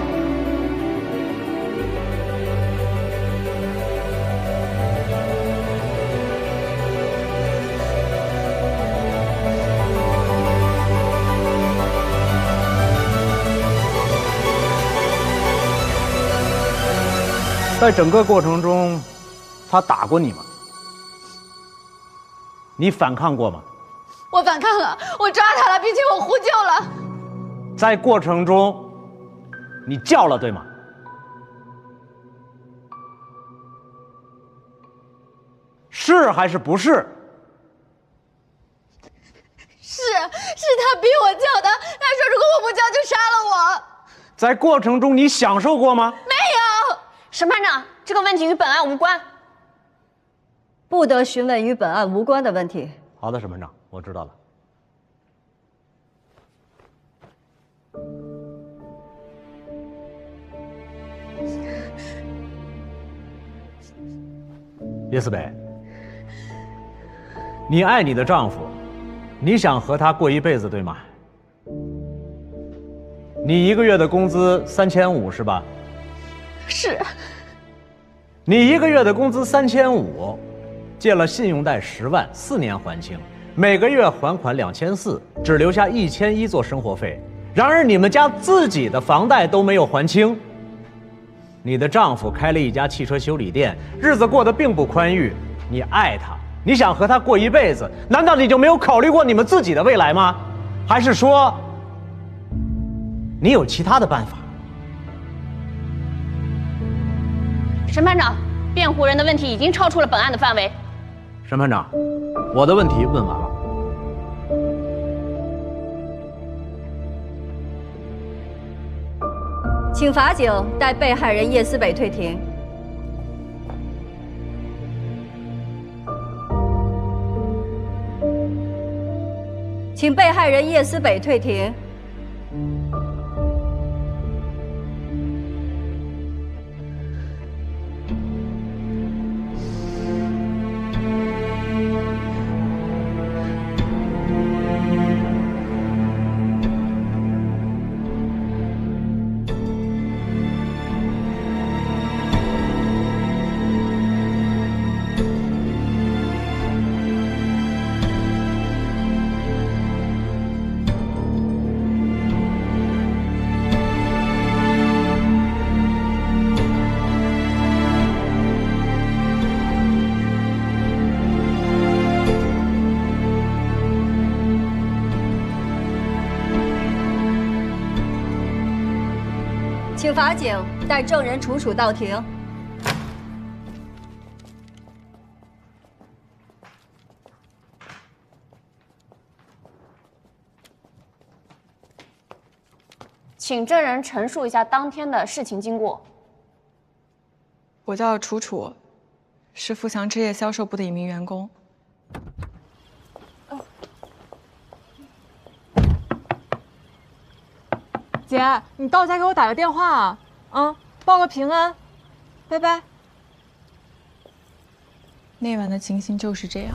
在整个过程中，他打过你吗？你反抗过吗？我反抗了，我抓他了，并且我呼救了。在过程中，你叫了，对吗？是还是不是？是他逼我叫的，他说如果我不叫就杀了我。在过程中你享受过吗？没有。审判长，这个问题与本案无关，不得询问与本案无关的问题。好的，审判长，我知道了。叶思北，你爱你的丈夫，你想和他过一辈子，对吗？你一个月的工资3500是吧？是。你一个月的工资3500，借了信用贷10万，4年还清，每个月还款2400，只留下1100做生活费。然而你们家自己的房贷都没有还清。你的丈夫开了一家汽车修理店，日子过得并不宽裕。你爱他，你想和他过一辈子，难道你就没有考虑过你们自己的未来吗？还是说你有其他的办法？审判长，辩护人的问题已经超出了本案的范围。审判长，我的问题问完了。请法警带被害人叶思北退庭。请被害人叶思北退庭。请法警带证人楚楚到庭。请证人陈述一下当天的事情经过。我叫楚楚，是富强置业销售部的一名员工。姐，你到家给我打个电话啊，报个平安，拜拜。那晚的情形就是这样，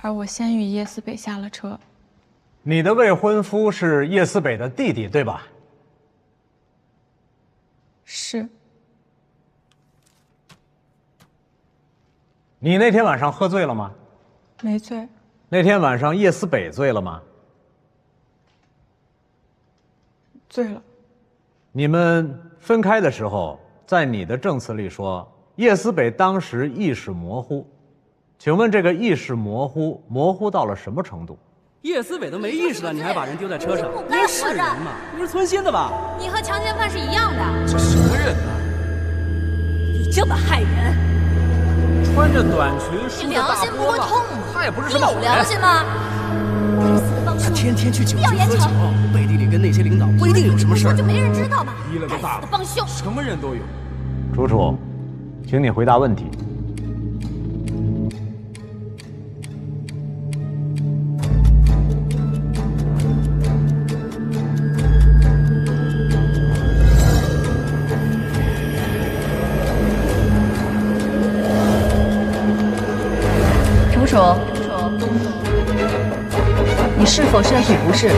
而我先与叶思北下了车。你的未婚夫是叶思北的弟弟，对吧？是。你那天晚上喝醉了吗？没醉。那天晚上叶思北醉了吗？醉了。你们分开的时候，在你的证词里说，叶思北当时意识模糊。请问这个意识模糊到了什么程度？叶思北都没意识了，你还把人丢在车上，你是人吗？你是存心的吧？你和强奸犯是一样的。这什么人呢？你这么害人！穿着短裙，梳你着大良心不波浪，会痛吗？他也不是什么好人。你有良心吗？他天天去酒局喝酒，背地里跟那些领导不一定有什么事儿。就没人知道吗？逼了个大帮凶，什么人都有。楚楚，请你回答问题。楚楚，你是否身体不适？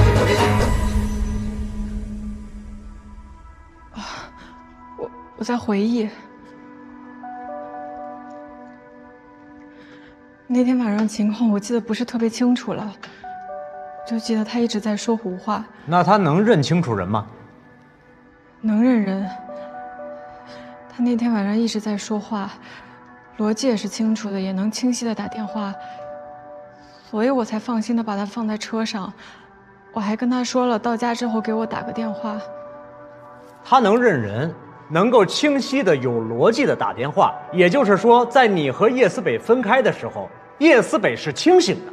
我在回忆，那天晚上情况我记得不是特别清楚了，就记得他一直在说胡话。那他能认清楚人吗？能认人。他那天晚上一直在说话，逻辑也是清楚的，也能清晰的打电话，所以我才放心的把他放在车上。我还跟他说了，到家之后给我打个电话。他能认人，能够清晰的、有逻辑的打电话，也就是说，在你和叶思北分开的时候，叶思北是清醒的。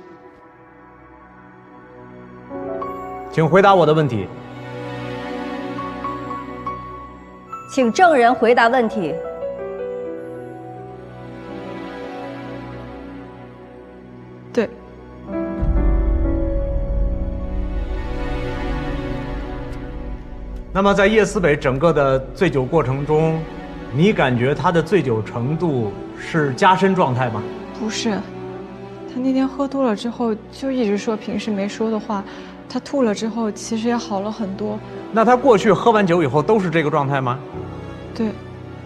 请回答我的问题。请证人回答问题。对。那么，在叶思北整个的醉酒过程中，你感觉他的醉酒程度是加深状态吗？不是，他那天喝多了之后就一直说平时没说的话，他吐了之后其实也好了很多。那他过去喝完酒以后都是这个状态吗？对。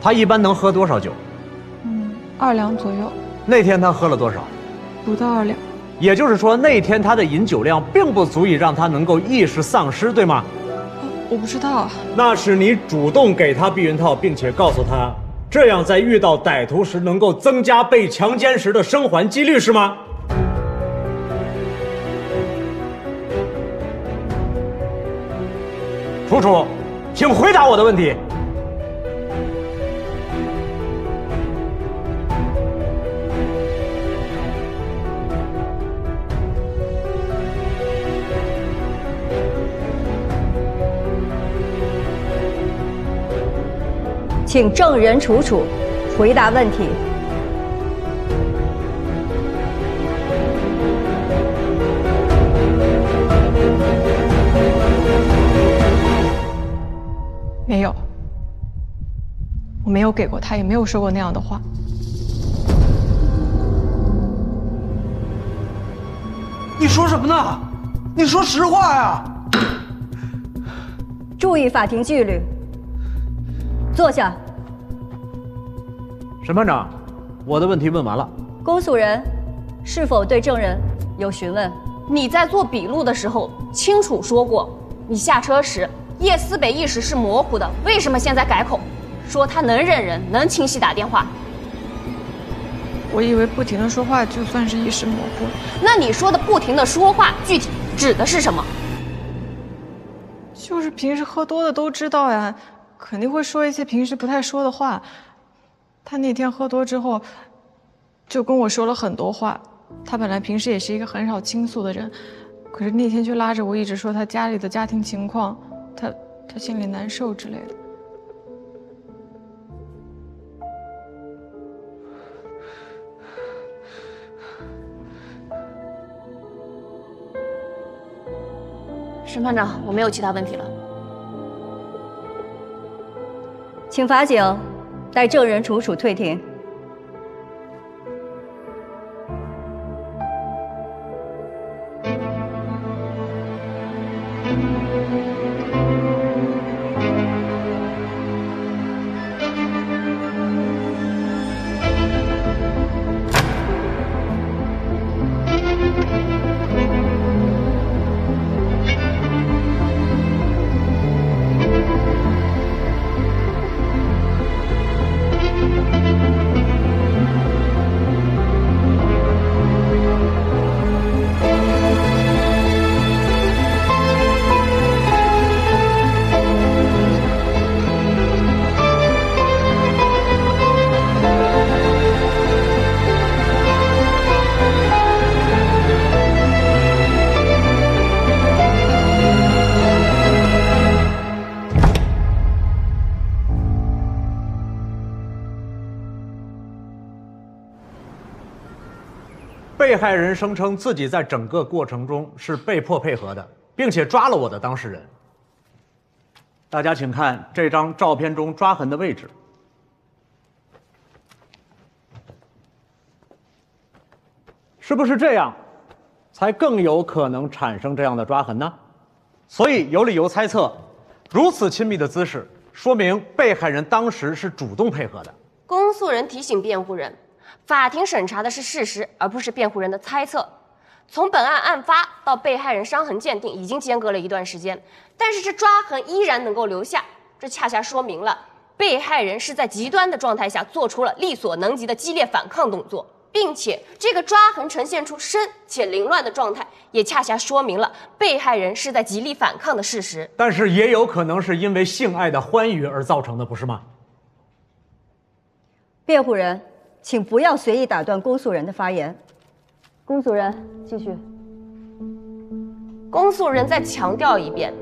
他一般能喝多少酒？2两左右。那天他喝了多少？不到2两。也就是说，那天他的饮酒量并不足以让他能够意识丧失，对吗？我不知道。那是你主动给他避孕套，并且告诉他，这样在遇到歹徒时能够增加被强奸时的生还几率，是吗？楚楚，请回答我的问题。请证人楚楚回答问题。没有，我没有给过他，也没有说过那样的话。你说什么呢？你说实话呀！注意法庭纪律。坐下。审判长，我的问题问完了。公诉人是否对证人有询问？你在做笔录的时候清楚说过，你下车时叶思北意识是模糊的，为什么现在改口，说他能认人，能清晰打电话？我以为不停的说话就算是意识模糊。那你说的不停的说话，具体指的是什么？就是平时喝多的都知道呀，肯定会说一些平时不太说的话。他那天喝多之后，就跟我说了很多话。他本来平时也是一个很少倾诉的人，可是那天却拉着我一直说他家里的家庭情况，他心里难受之类的。审判长，我没有其他问题了，请法警带证人楚楚退庭。被害人声称自己在整个过程中是被迫配合的，并且抓了我的当事人。大家请看这张照片中抓痕的位置，是不是这样，才更有可能产生这样的抓痕呢？所以有理由猜测，如此亲密的姿势，说明被害人当时是主动配合的。公诉人提醒辩护人，法庭审查的是事实，而不是辩护人的猜测。从本案案发到被害人伤痕鉴定，已经间隔了一段时间，但是这抓痕依然能够留下，这恰恰说明了被害人是在极端的状态下做出了力所能及的激烈反抗动作，并且这个抓痕呈现出深且凌乱的状态，也恰恰说明了被害人是在极力反抗的事实。但是也有可能是因为性爱的欢愉而造成的，不是吗？辩护人，请不要随意打断公诉人的发言。公诉人继续。公诉人再强调一遍，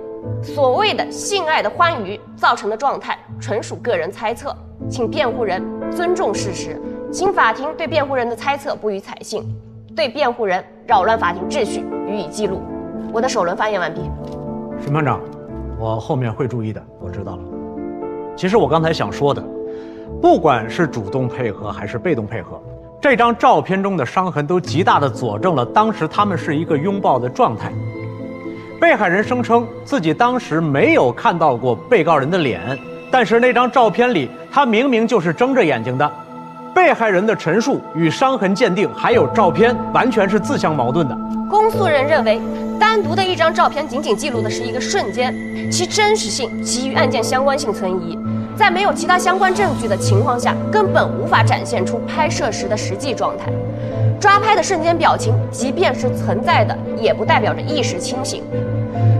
所谓的性爱的欢愉造成的状态纯属个人猜测，请辩护人尊重事实，请法庭对辩护人的猜测不予采信，对辩护人扰乱法庭秩序予以记录。我的首轮发言完毕。审判长，我后面会注意的，我知道了。其实我刚才想说的，不管是主动配合还是被动配合，这张照片中的伤痕都极大地佐证了当时他们是一个拥抱的状态。被害人声称自己当时没有看到过被告人的脸，但是那张照片里他明明就是睁着眼睛的。被害人的陈述与伤痕鉴定还有照片完全是自相矛盾的。公诉人认为，单独的一张照片仅仅记录的是一个瞬间，其真实性其与案件相关性存疑，在没有其他相关证据的情况下，根本无法展现出拍摄时的实际状态。抓拍的瞬间表情，即便是存在的，也不代表着意识清醒。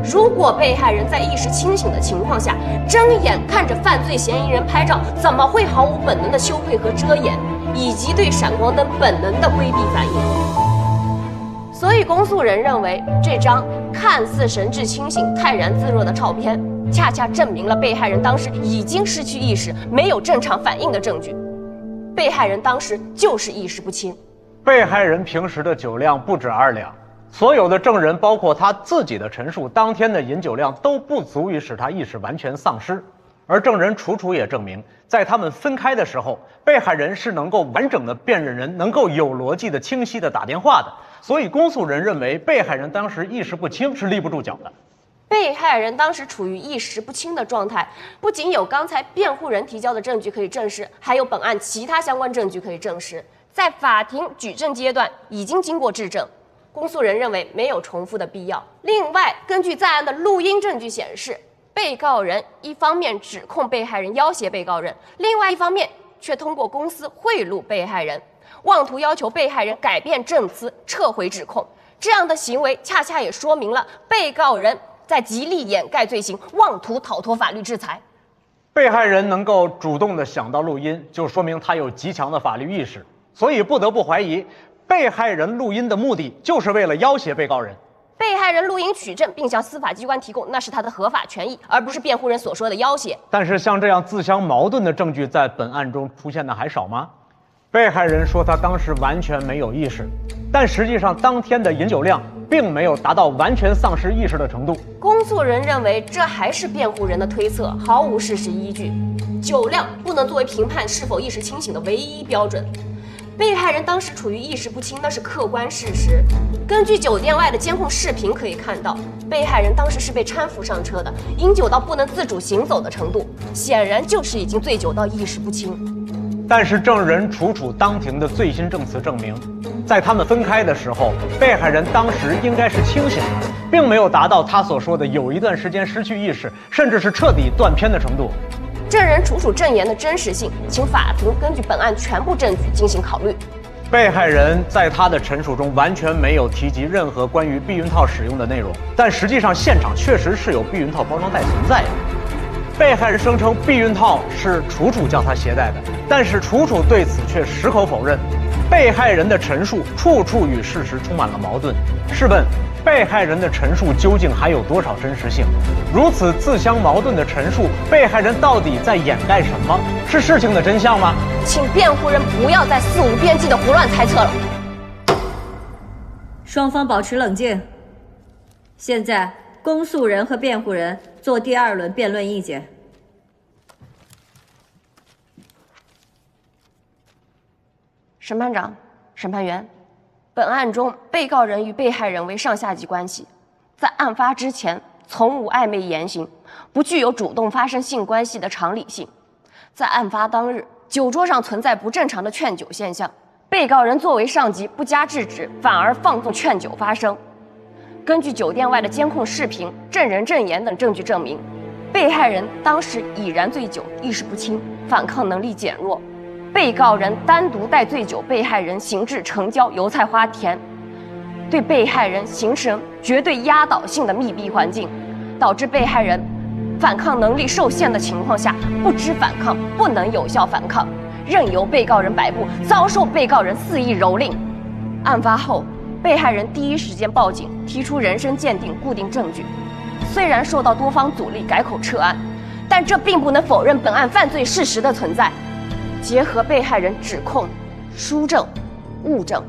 如果被害人在意识清醒的情况下，睁眼看着犯罪嫌疑人拍照，怎么会毫无本能的羞愧和遮掩，以及对闪光灯本能的规避反应？所以公诉人认为，这张看似神志清醒、泰然自若的照片，恰恰证明了被害人当时已经失去意识、没有正常反应的证据。被害人当时就是意识不清。被害人平时的酒量不止2两，所有的证人，包括他自己的陈述，当天的饮酒量都不足以使他意识完全丧失。而证人楚楚也证明，在他们分开的时候，被害人是能够完整的辨认人，能够有逻辑的、清晰的打电话的。所以公诉人认为，被害人当时意识不清是立不住脚的。被害人当时处于意识不清的状态，不仅有刚才辩护人提交的证据可以证实，还有本案其他相关证据可以证实。在法庭举证阶段已经经过质证，公诉人认为没有重复的必要。另外，根据在案的录音证据显示，被告人一方面指控被害人要挟被告人，另外一方面却通过公司贿赂被害人，妄图要求被害人改变证词、撤回指控。这样的行为恰恰也说明了被告人在极力掩盖罪行，妄图逃脱法律制裁。被害人能够主动地想到录音，就说明他有极强的法律意识，所以不得不怀疑，被害人录音的目的就是为了要挟被告人。被害人录音取证并向司法机关提供，那是他的合法权益，而不是辩护人所说的要挟。但是像这样自相矛盾的证据在本案中出现的还少吗？被害人说他当时完全没有意识，但实际上当天的饮酒量并没有达到完全丧失意识的程度。公诉人认为这还是辩护人的推测，毫无事实依据。酒量不能作为评判是否意识清醒的唯一标准。被害人当时处于意识不清，那是客观事实。根据酒店外的监控视频可以看到，被害人当时是被搀扶上车的，饮酒到不能自主行走的程度，显然就是已经醉酒到意识不清。但是证人楚楚当庭的最新证词证明，在他们分开的时候，被害人当时应该是清醒的，并没有达到他所说的有一段时间失去意识，甚至是彻底断片的程度。证人楚楚证言的真实性，请法庭根据本案全部证据进行考虑。被害人在他的陈述中完全没有提及任何关于避孕套使用的内容，但实际上现场确实是有避孕套包装袋存在的。被害人声称避孕套是楚楚叫他携带的，但是楚楚对此却矢口否认。被害人的陈述处处与事实充满了矛盾。试问，被害人的陈述究竟还有多少真实性？如此自相矛盾的陈述，被害人到底在掩盖什么？是事情的真相吗？请辩护人不要再肆无边际的胡乱猜测了。双方保持冷静。现在，公诉人和辩护人做第二轮辩论意见。审判长、审判员，本案中被告人与被害人为上下级关系，在案发之前从无暧昧言行，不具有主动发生性关系的常理性。在案发当日，酒桌上存在不正常的劝酒现象，被告人作为上级不加制止，反而放纵劝酒发生。根据酒店外的监控视频、证人证言等证据证明，被害人当时已然醉酒，意识不清，反抗能力减弱。被告人单独带醉酒被害人行至城郊油菜花田，对被害人形成绝对压倒性的密闭环境，导致被害人反抗能力受限的情况下，不知反抗，不能有效反抗，任由被告人摆布，遭受被告人肆意蹂躏。案发后，被害人第一时间报警，提出人身鉴定固定证据。虽然受到多方阻力改口撤案，但这并不能否认本案犯罪事实的存在。结合被害人指控、书证、物证、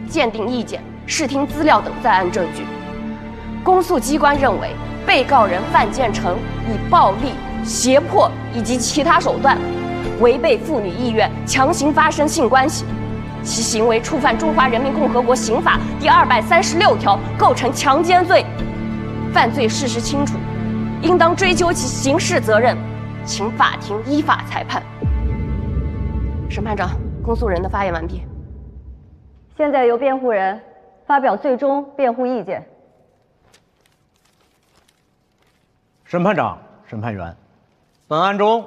鉴定意见、视听资料等在案证据，公诉机关认为，被告人范建成以暴力、胁迫以及其他手段，违背妇女意愿，强行发生性关系，其行为触犯《中华人民共和国刑法》第236条，构成强奸罪，犯罪事实清楚，应当追究其刑事责任，请法庭依法裁判。审判长，公诉人的发言完毕。现在由辩护人发表最终辩护意见。审判长、审判员，本案中，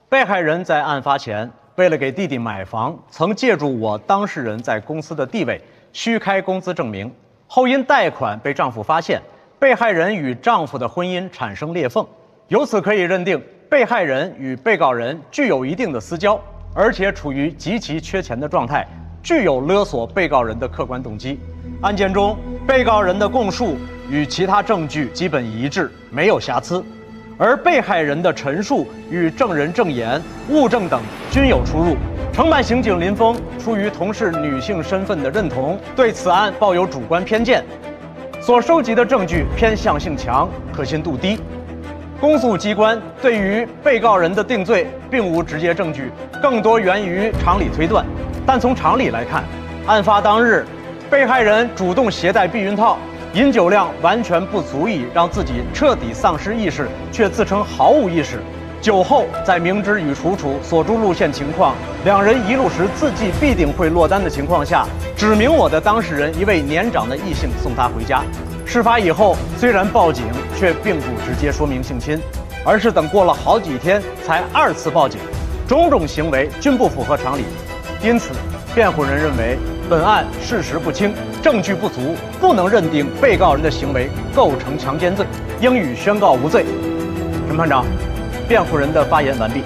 被害人在案发前为了给弟弟买房，曾借助我当事人在公司的地位，虚开工资证明，后因贷款被丈夫发现，被害人与丈夫的婚姻产生裂缝，由此可以认定被害人与被告人具有一定的私交，而且处于极其缺钱的状态，具有勒索被告人的客观动机。案件中，被告人的供述与其他证据基本一致，没有瑕疵，而被害人的陈述与证人证言、物证等均有出入。承办刑警林峰出于同是女性身份的认同，对此案抱有主观偏见，所收集的证据偏向性强，可信度低。公诉机关对于被告人的定罪并无直接证据，更多源于常理推断。但从常理来看，案发当日，被害人主动携带避孕套，饮酒量完全不足以让自己彻底丧失意识，却自称毫无意识。酒后在明知与楚楚所住路线情况，两人一路时自计必定会落单的情况下，指明我的当事人一位年长的异性送她回家。事发以后，虽然报警，却并不直接说明性侵，而是等过了好几天才2次报警，种种行为均不符合常理。因此，辩护人认为本案事实不清，证据不足，不能认定被告人的行为构成强奸罪。应予宣告无罪。审判长，辩护人的发言完毕。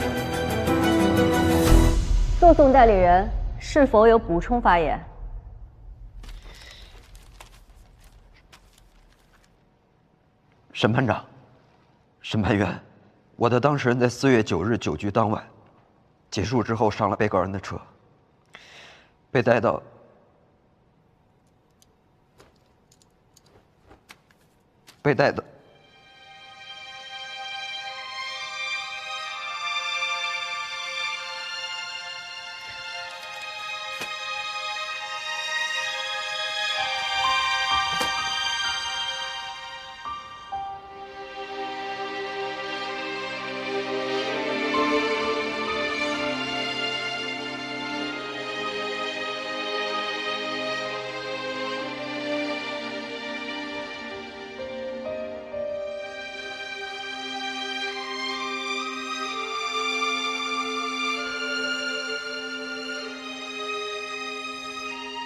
诉讼代理人是否有补充发言？审判长，审判员，我的当事人在4月9日酒局当晚结束之后上了被告人的车，被带到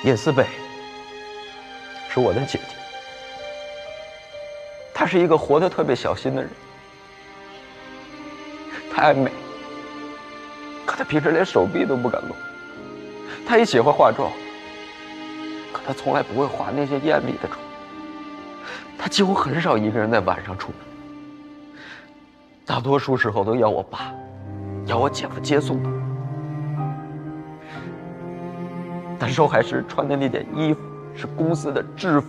叶思北是我的姐姐，她是一个活得特别小心的人，她爱美，可她平时连手臂都不敢露。她也喜欢化妆，可她从来不会化那些艳丽的妆。她几乎很少一个人在晚上出门，大多数时候都要我爸、要我姐夫接送她。但受害时穿的那件衣服是公司的制服，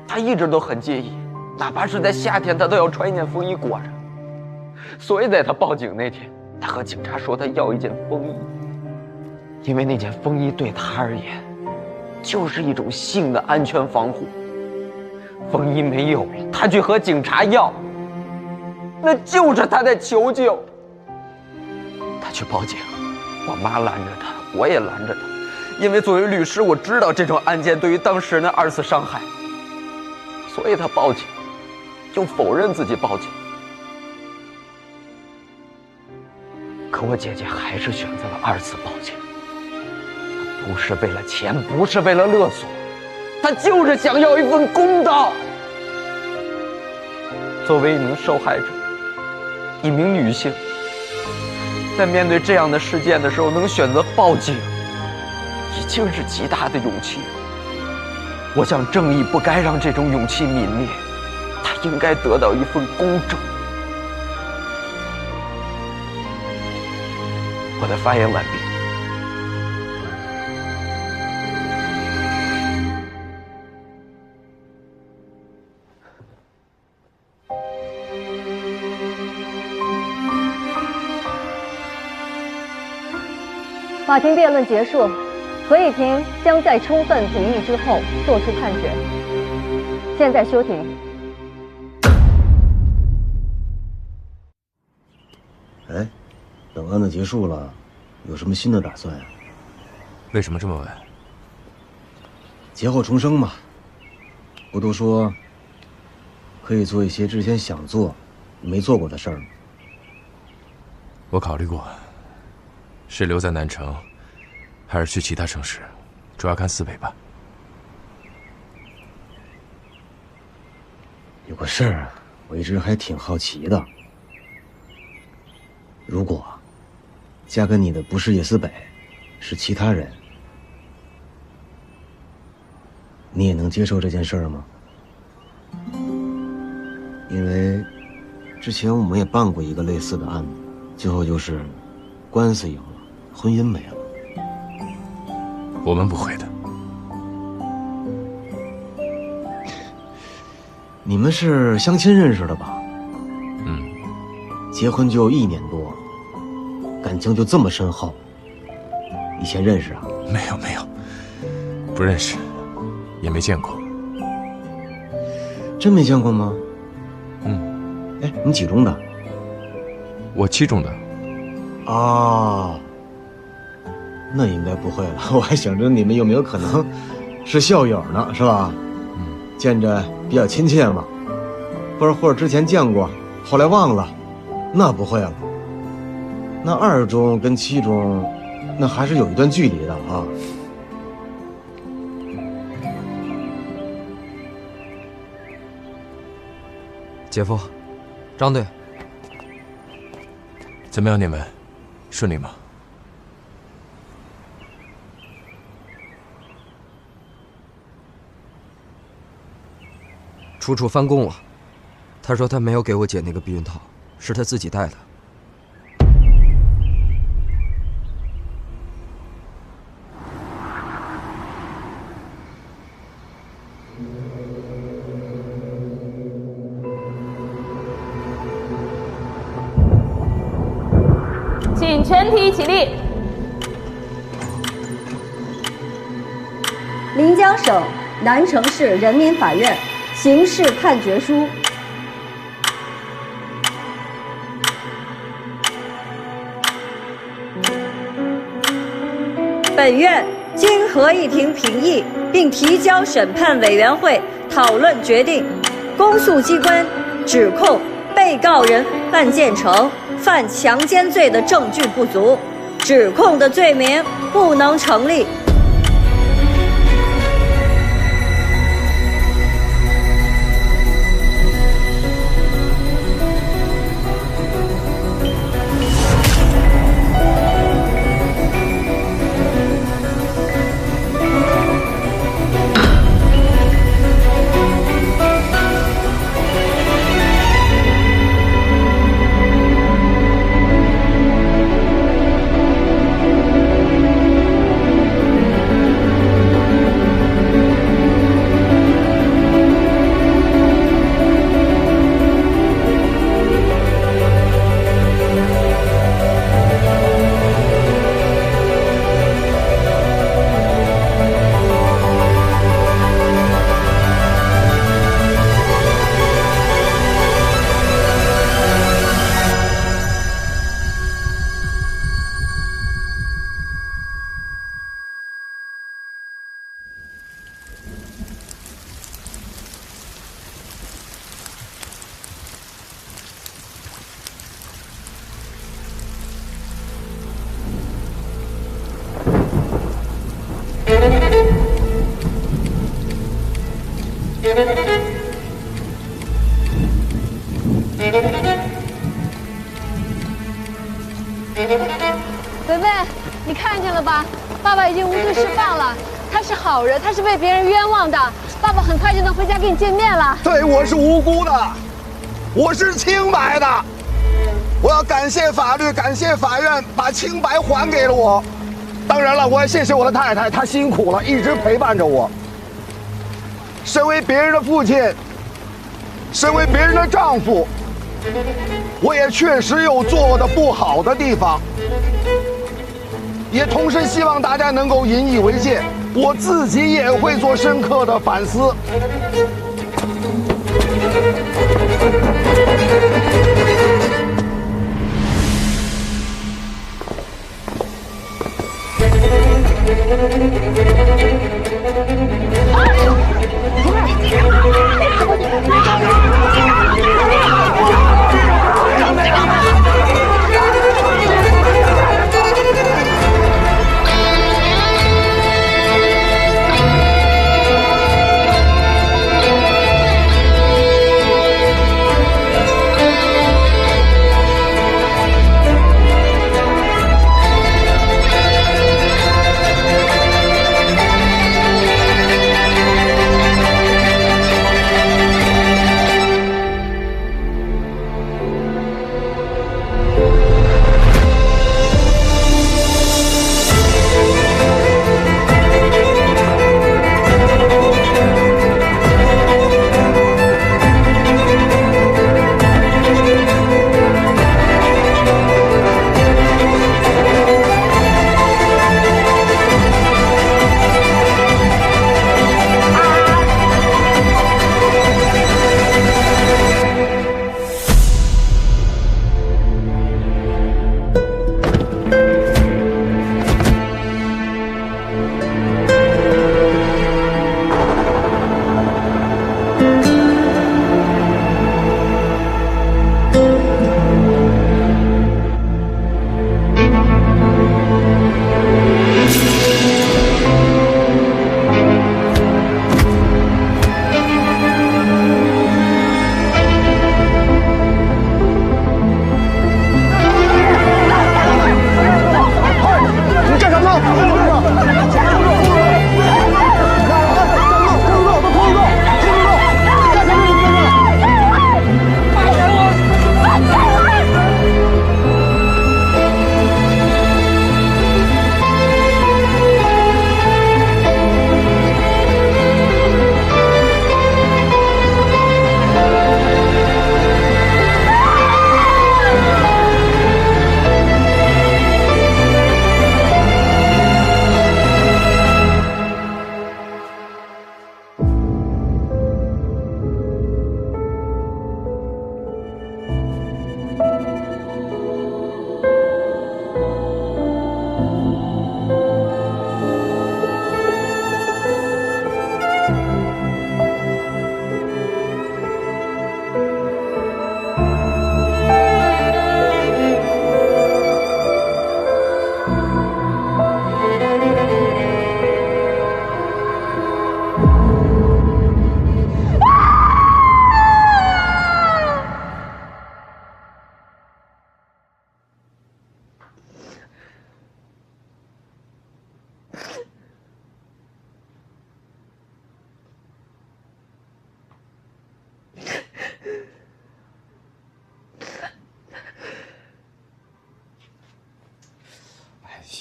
他一直都很介意，哪怕是在夏天，他都要穿一件风衣裹着。所以在他报警那天，他和警察说他要一件风衣，因为那件风衣对他而言就是一种性的安全防护。风衣没有了，他去和警察要，那就是他在求救。他去报警，我妈拦着他，我也拦着他。因为作为律师，我知道这种案件对于当事人的2次伤害，所以他报警，又否认自己报警。可我姐姐还是选择了2次报警，她不是为了钱，不是为了勒索，她就是想要一份公道。作为一名受害者，一名女性，在面对这样的事件的时候，能选择报警，已经是极大的勇气。我想正义不该让这种勇气泯灭，它应该得到一份公正。我的发言完毕。法庭辩论结束，合议庭将在充分评议之后作出判决。现在休庭。哎，等案子结束了，有什么新的打算呀？为什么这么问？劫后重生嘛，不都说可以做一些之前想做没做过的事儿吗？我考虑过，是留在南城，还是去其他城市，主要看思北吧。有个事儿，我一直还挺好奇的。如果嫁给你的不是叶思北，是其他人，你也能接受这件事儿吗？因为之前我们也办过一个类似的案子，最后就是官司赢了，婚姻没了。我们不会的。你们是相亲认识的吧？嗯。结婚就1年多，感情就这么深厚。以前认识啊？没有，不认识，也没见过。真没见过吗？嗯。哎，你几中的？我7中的。哦，那应该不会了。我还想着你们有没有可能是校友呢，是吧？见着比较亲切嘛，不是或者之前见过，后来忘了，那不会了。那2中跟7中，那还是有一段距离的啊。姐夫，张队，怎么样？你们顺利吗？楚楚翻供了，他说他没有给我姐那个避孕套，是他自己带的。请全体起立。临江省南城市人民法院刑事判决书。本院经合议庭评议，并提交审判委员会讨论决定，公诉机关指控被告人范建成犯强奸罪的证据不足，指控的罪名不能成立。文文，你看见了吧？爸爸已经无罪释放了，他是好人，他是被别人冤枉的。爸爸很快就能回家跟你见面了。对，我是无辜的，我是清白的。我要感谢法律，感谢法院，把清白还给了我。当然了，我也谢谢我的太太，她辛苦了，一直陪伴着我。身为别人的父亲，身为别人的丈夫，我也确实有做的不好的地方，也同时希望大家能够引以为戒，我自己也会做深刻的反思。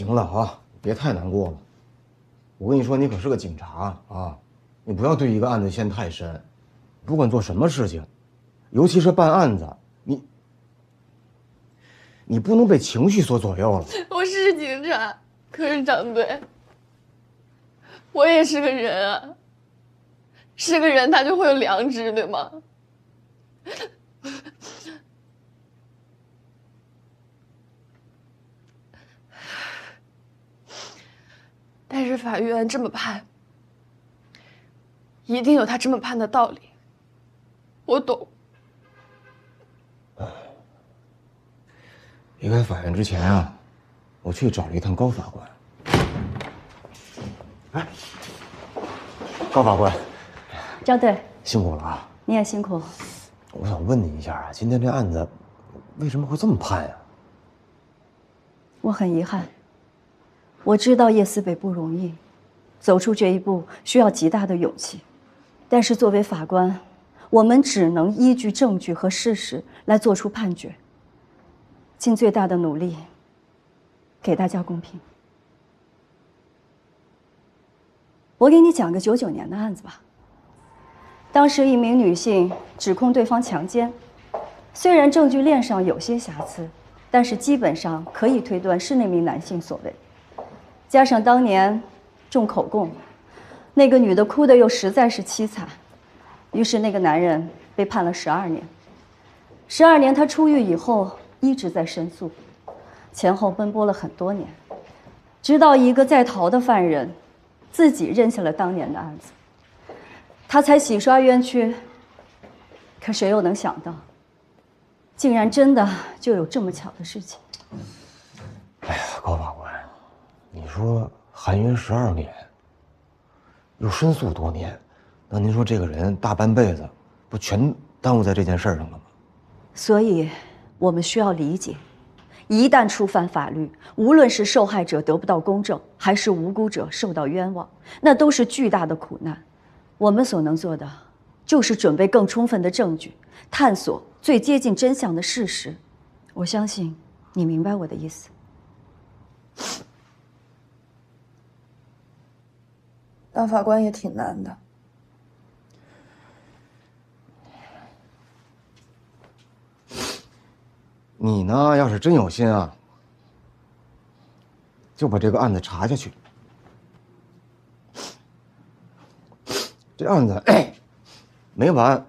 行了啊，别太难过了。我跟你说，你可是个警察啊，你不要对一个案子陷太深。不管做什么事情，尤其是办案子，你不能被情绪所左右了。我是警察，可是张队，我也是个人啊。是个人，他就会有良知，对吗？但是法院这么判，一定有他这么判的道理。我懂。离开法院之前啊，我去找了一趟高法官。哎，高法官，张队，辛苦了啊！你也辛苦。我想问你一下啊，今天这案子为什么会这么判呀？我很遗憾。我知道叶思北不容易，走出这一步需要极大的勇气。但是作为法官，我们只能依据证据和事实来做出判决，尽最大的努力，给大家公平。我给你讲个99年的案子吧。当时一名女性指控对方强奸，虽然证据链上有些瑕疵，但是基本上可以推断是那名男性所为。加上当年重口供，那个女的哭得又实在是凄惨，于是那个男人被判了12年。12年，他出狱以后一直在申诉，前后奔波了很多年，直到一个在逃的犯人自己认下了当年的案子，他才洗刷冤屈。可谁又能想到，竟然真的就有这么巧的事情。哎呀，高法官，你说含冤12年，又申诉多年，那您说这个人大半辈子不全耽误在这件事上了吗？所以，我们需要理解，一旦触犯法律，无论是受害者得不到公正，还是无辜者受到冤枉，那都是巨大的苦难。我们所能做的，就是准备更充分的证据，探索最接近真相的事实。我相信你明白我的意思。当法官也挺难的。你呢，要是真有心啊，就把这个案子查下去。这案子没完。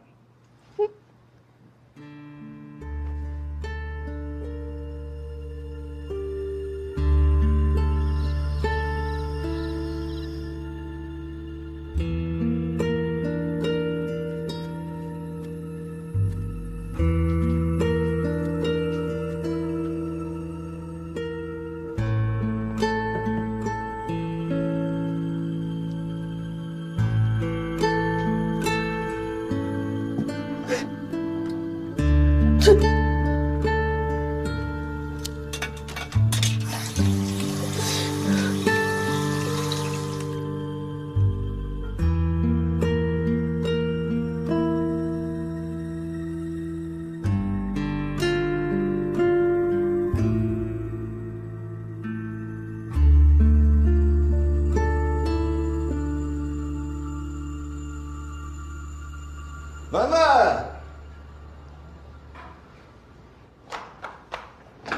文文，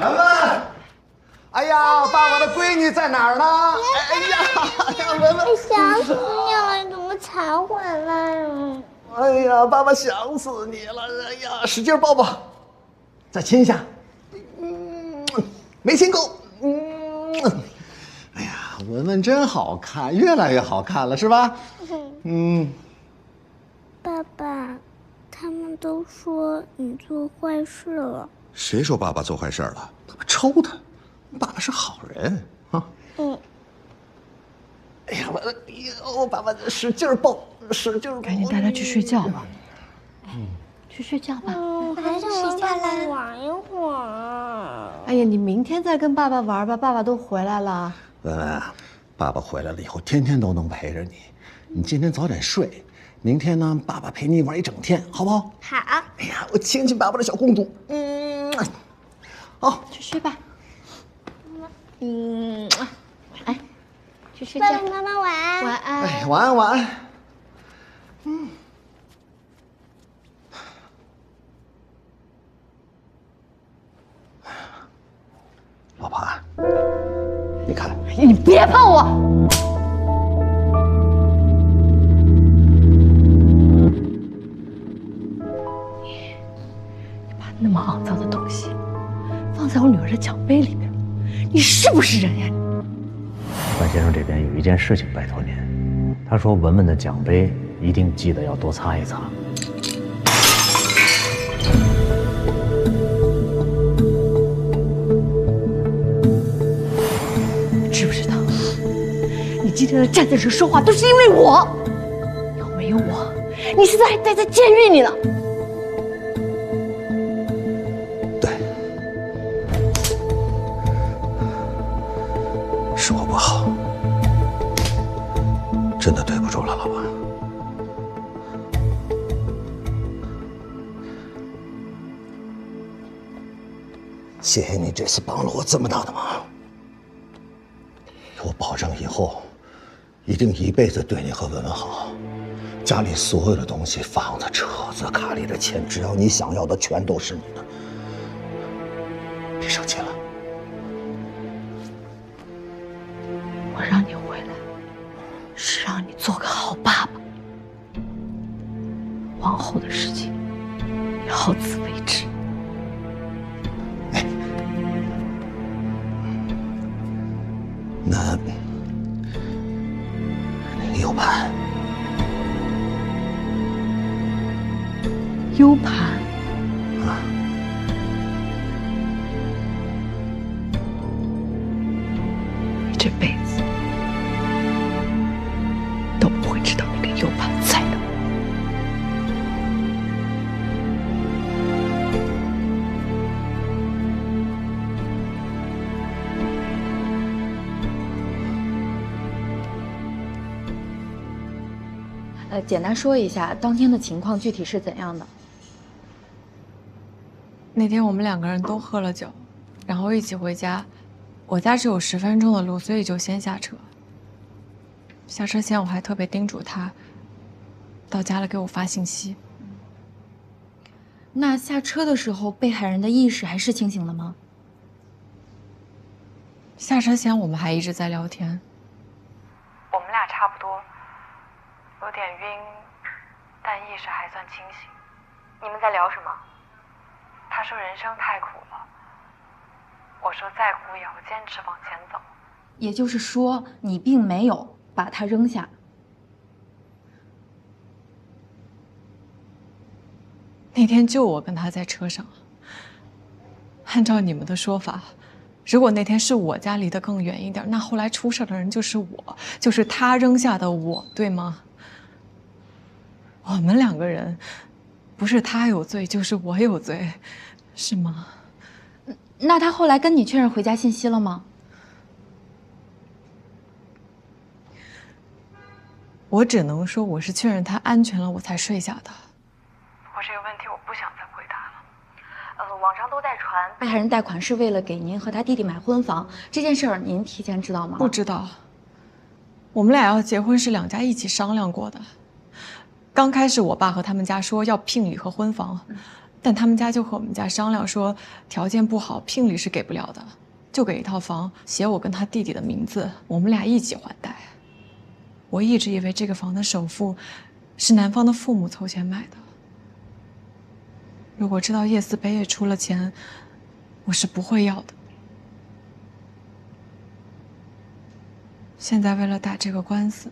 文文，哎呀，爸爸的闺女在哪儿呢？哎呀，文文，想死你了，你怎么才回来呀？哎呀，爸爸想死你了！哎呀，使劲抱抱，再亲一下。没亲够。哎呀，文文真好看，越来越好看了，是吧？爸爸，他们都说你做坏事了。谁说爸爸做坏事了？他们抽他，爸爸是好人啊。哎呀，我爸爸使劲抱，使劲抱。赶紧带他去睡觉吧。去睡觉吧。我还想跟爸爸玩一会儿。哎呀，你明天再跟爸爸玩吧，爸爸都回来了。文文啊，爸爸回来了以后，天天都能陪着你。你今天早点睡，明天呢，爸爸陪你玩一整天，好不好？好。哎呀，我亲亲爸爸的小公主。好，去睡吧。哎，去睡觉。爸爸妈妈晚安。晚安。哎，晚安，晚安。老婆，你看，你别碰我！你把那么肮脏的东西放在我女儿的奖杯里面，你是不是人呀？范先生这边有一件事情拜托您，他说文文的奖杯一定记得要多擦一擦。知不知道，你今天能站在这说话，都是因为我。要没有我，你现在还待在监狱里呢。是我不好，真的对不住了，老婆。谢谢你这次帮了我这么大的忙，我保证以后一定一辈子对你和文文好。家里所有的东西，房子、车子、卡里的钱，只要你想要的，全都是你的。别生气了。我让你回来，是让你做个好爸爸。往后的事情，你好自为之。那U盘，U盘啊，你这辈子都不会知道那个 U盘在哪。简单说一下当天的情况具体是怎样的。那天我们2个人都喝了酒，然后一起回家。我家只有10分钟的路，所以就先下车。下车前我还特别叮嘱他，到家了给我发信息。那下车的时候，被害人的意识还是清醒的吗？下车前我们还一直在聊天。我们俩差不多。有点晕，但意识还算清醒。你们在聊什么？他说人生太苦了，我说再苦也要坚持往前走。也就是说，你并没有把他扔下。那天就我跟他在车上。按照你们的说法，如果那天是我家离得更远一点，那后来出事的人就是我，就是他扔下的我，对吗？我们2个人，不是他有罪，就是我有罪，是吗？那他后来跟你确认回家信息了吗？我只能说我是确认他安全了，我才睡下的。我这个问题我不想再回答了。网上都在传被害人贷款是为了给您和他弟弟买婚房，这件事儿您提前知道吗？不知道。我们俩要结婚是2家一起商量过的。刚开始我爸和他们家说要聘礼和婚房，但他们家就和我们家商量说条件不好，聘礼是给不了的，就给一套房，写我跟他弟弟的名字，我们俩一起还贷。我一直以为这个房的首付是男方的父母凑钱买的。如果知道叶思北也出了钱，我是不会要的。现在为了打这个官司，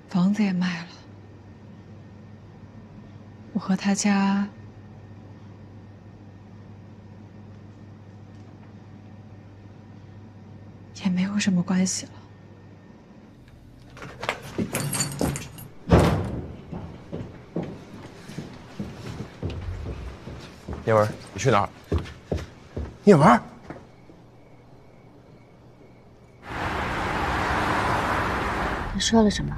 房子也卖了，我和他家也没有什么关系了。叶文，你去哪儿？叶文，他说了什么？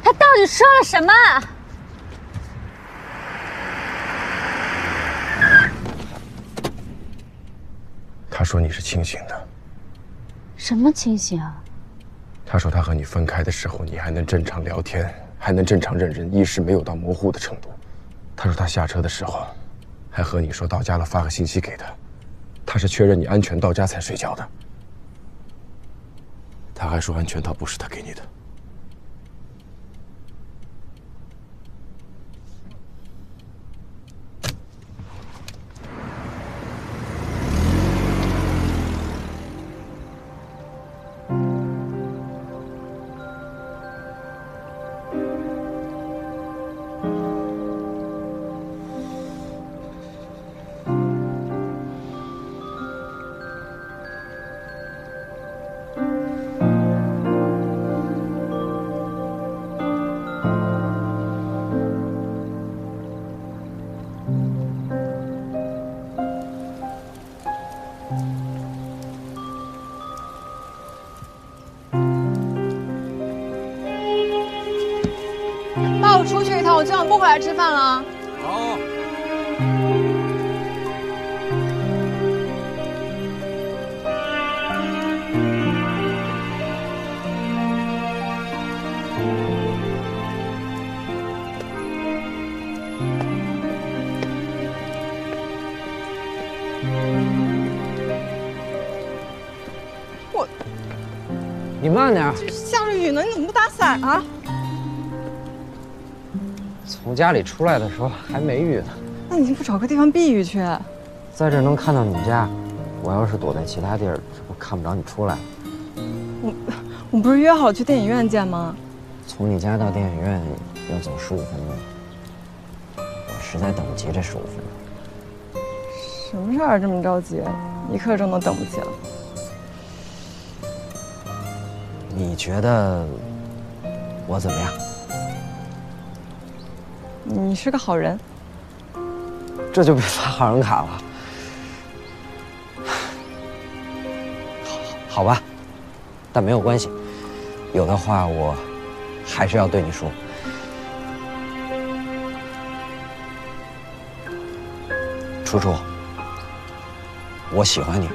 他到底说了什么？说你是清醒的。什么清醒啊？他说他和你分开的时候，你还能正常聊天，还能正常认人，意识没有到模糊的程度。他说他下车的时候，还和你说到家了，发个信息给他，他是确认你安全到家才睡觉的。他还说安全套不是他给你的。爸，我出去一趟，我今晚不回来吃饭了。好。你慢点。下着雨呢，你怎么不打伞啊？从家里出来的时候还没雨呢。那你不找个地方避雨去？在这能看到你家，我要是躲在其他地儿，这不看不着你出来。我们不是约好去电影院见吗？从你家到电影院要走15分钟，我实在等不及这15分钟。什么事儿这么着急？1刻钟都等不及了。你觉得我怎么样？你是个好人。这就别发好人卡了。好吧，但没有关系，有的话我还是要对你说。楚楚，我喜欢你。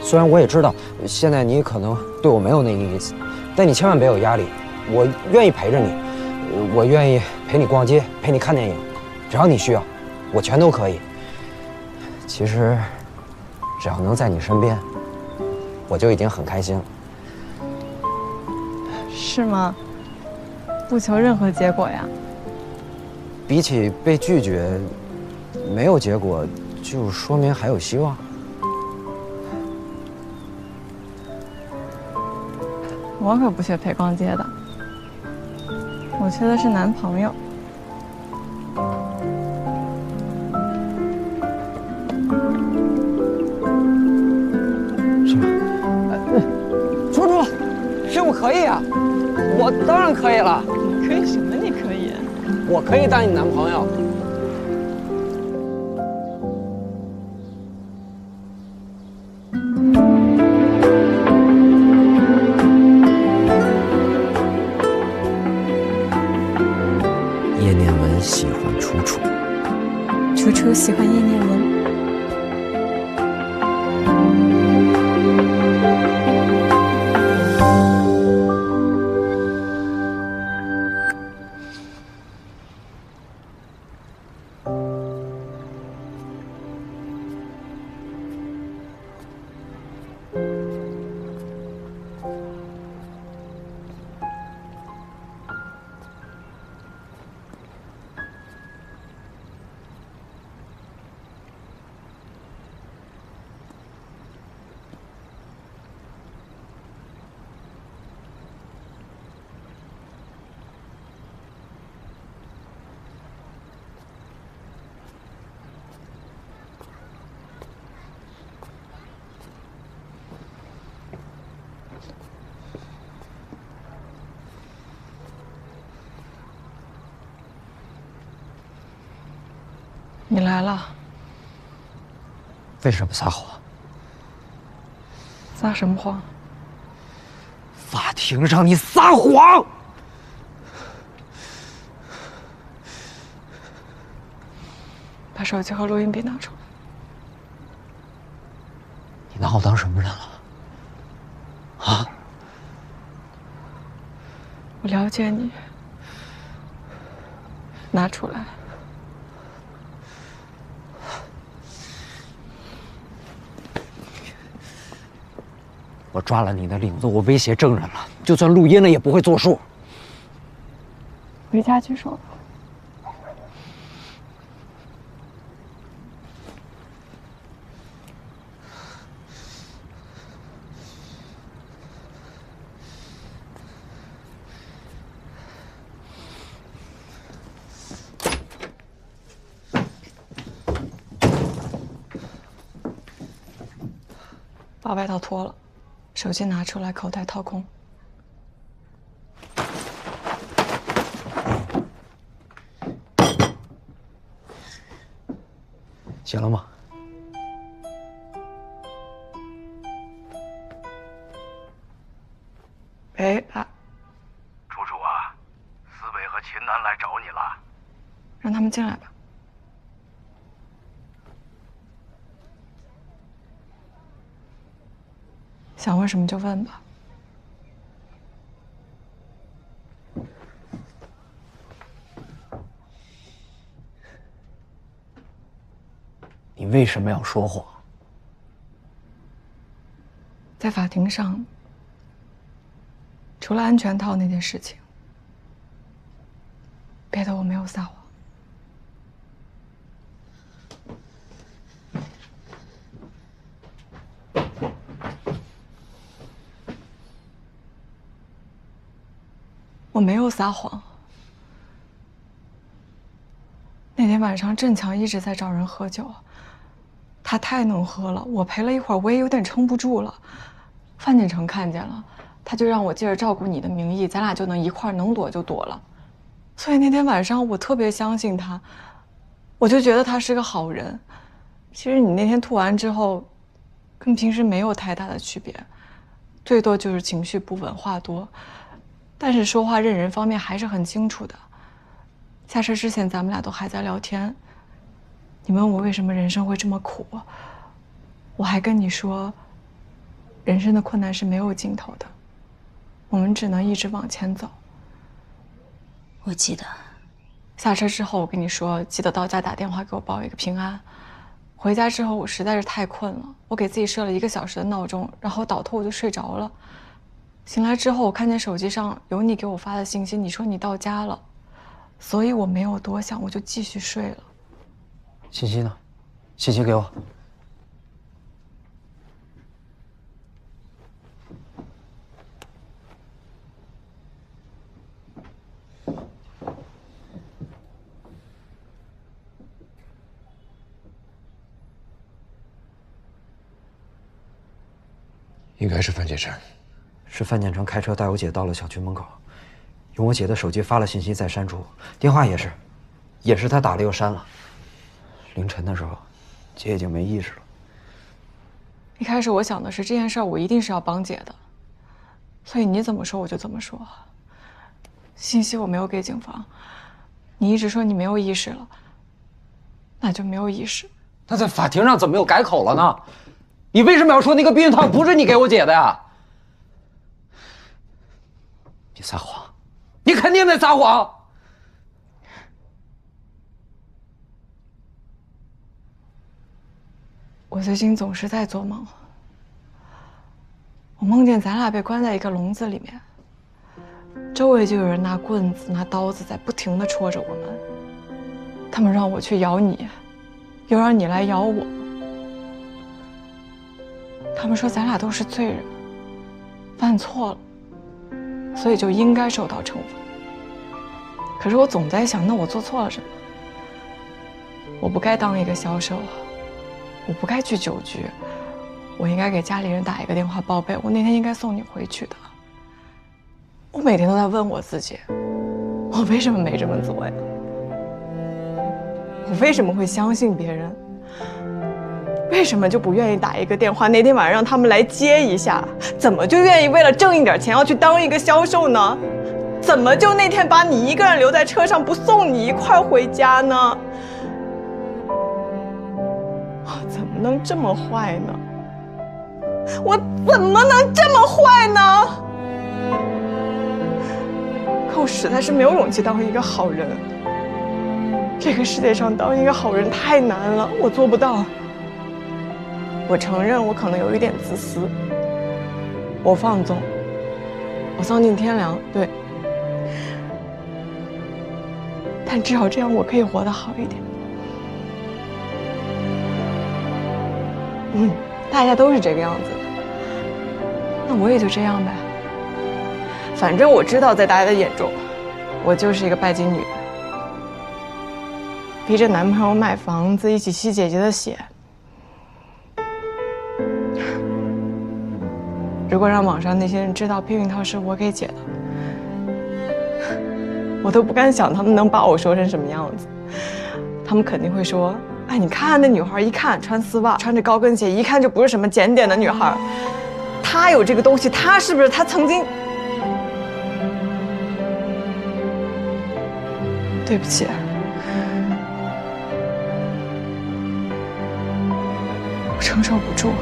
虽然我也知道现在你可能对我没有那个意思，但你千万别有压力。我愿意陪着你，我愿意陪你逛街，陪你看电影，只要你需要，我全都可以。其实，只要能在你身边，我就已经很开心了。是吗？不求任何结果呀。比起被拒绝，没有结果，就说明还有希望。我可不缺陪逛街的，我缺的是男朋友。什么？楚楚，这我可以啊，我当然可以了。你可以什么？你可以？我可以当你男朋友。喜欢楚楚，楚楚喜欢叶念文。你来了。为什么撒谎？撒什么谎？法庭上你撒谎！把手机和录音笔拿出来。拿我当什么人了？啊？我了解你，拿出来。我抓了你的领子，我威胁证人了，就算录音了也不会作数。回家去说吧。把外套脱了，手机拿出来，口袋掏空。写了吗？喂，爸。楚楚啊，思伟和秦南来找你了，让他们进来吧。想问什么就问吧。你为什么要说谎？在法庭上，除了安全套那件事情，别的我没有撒谎。我没有撒谎。那天晚上，郑强一直在找人喝酒，他太能喝了，我陪了一会儿，我也有点撑不住了。范建成看见了，他就让我借着照顾你的名义，咱俩就能一块儿能躲就躲了。所以那天晚上，我特别相信他，我就觉得他是个好人。其实你那天吐完之后，跟平时没有太大的区别，最多就是情绪不稳，话多。但是说话认人方面还是很清楚的。下车之前咱们俩都还在聊天，你问我为什么人生会这么苦，我还跟你说，人生的困难是没有尽头的，我们只能一直往前走。我记得。下车之后我跟你说，记得到家打电话给我报一个平安。回家之后我实在是太困了，我给自己设了1个小时的闹钟，然后倒头我就睡着了。醒来之后，我看见手机上有你给我发的信息，你说你到家了，所以我没有多想，我就继续睡了。信息呢？信息给我。应该是范建成。是范建成开车带我姐到了小区门口，用我姐的手机发了信息再删除，电话也是他打了又删了。凌晨的时候，姐已经没意识了。一开始我想的是这件事儿我一定是要帮姐的，所以你怎么说我就怎么说。信息我没有给警方，你一直说你没有意识了，那就没有意识。他在法庭上怎么又改口了呢？你为什么要说那个避孕套不是你给我姐的呀？别撒谎，你肯定在撒谎。我最近总是在做梦，我梦见咱俩被关在一个笼子里面，周围就有人拿棍子、拿刀子在不停地戳着我们。他们让我去咬你，又让你来咬我。他们说咱俩都是罪人，犯错了，所以就应该受到惩罚。可是我总在想，那我做错了什么？我不该当一个销售，我不该去酒局，我应该给家里人打一个电话报备，我那天应该送你回去的。我每天都在问我自己，我为什么没这么做呀？我为什么会相信别人？为什么就不愿意打一个电话？那天晚上让他们来接一下，怎么就愿意为了挣一点钱要去当一个销售呢？怎么就那天把你一个人留在车上，不送你一块回家呢？我怎么能这么坏呢？我怎么能这么坏呢？可我实在是没有勇气当一个好人。这个世界上当一个好人太难了，我做不到。我承认我可能有一点自私，我放纵，我丧尽天良，对。但至少这样我可以活得好一点。大家都是这个样子的，那我也就这样呗。反正我知道，在大家的眼中，我就是一个拜金女，逼着男朋友买房子，一起吸姐姐的血。如果让网上那些人知道避孕套是我给姐的，我都不敢想他们能把我说成什么样子。他们肯定会说：“哎，你看那女孩，一看穿丝袜，穿着高跟鞋，一看就不是什么检点的女孩。她有这个东西，她是不是她曾经……对不起，我承受不住。”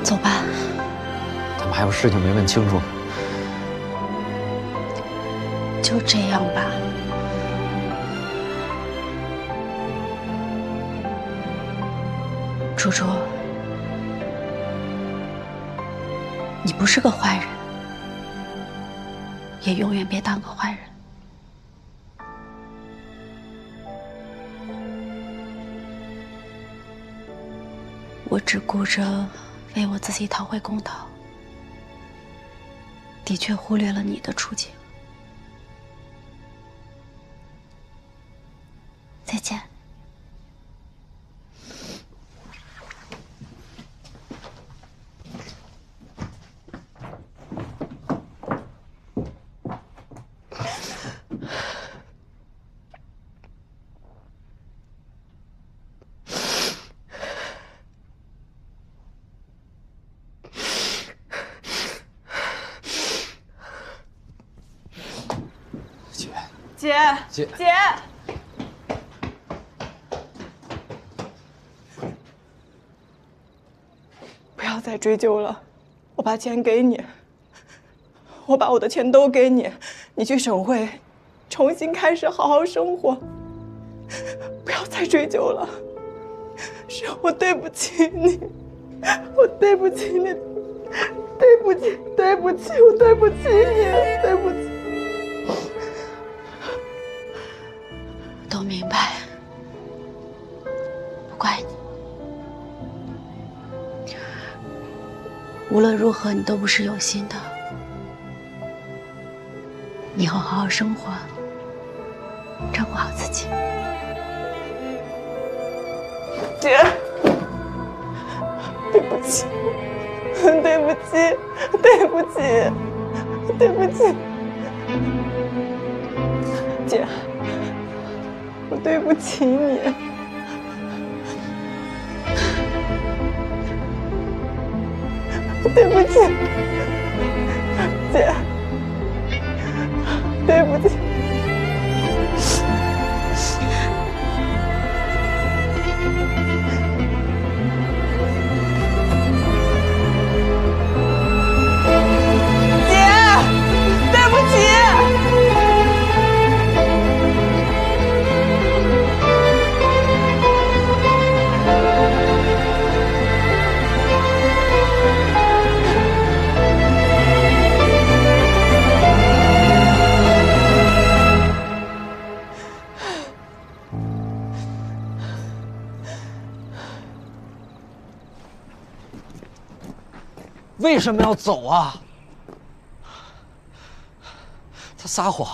走吧。咱们还有事情没问清楚。就这样吧。楚楚，你不是个坏人，也永远别当个坏人。我只顾着为我自己讨回公道，的确忽略了你的处境。再见。姐，不要再追究了，我把钱给你，我把我的钱都给你，你去省会，重新开始好好生活，不要再追究了。是我对不起你，我对不起你，对不起，对不起，我对不起你，对不起。都明白，不怪你。无论如何，你都不是有心的。以后好好生活，照顾好自己。姐，对不起，对不起，对不起，对不起，姐。我对不起你，对不起，姐，对不起。为什么要走啊？他撒谎，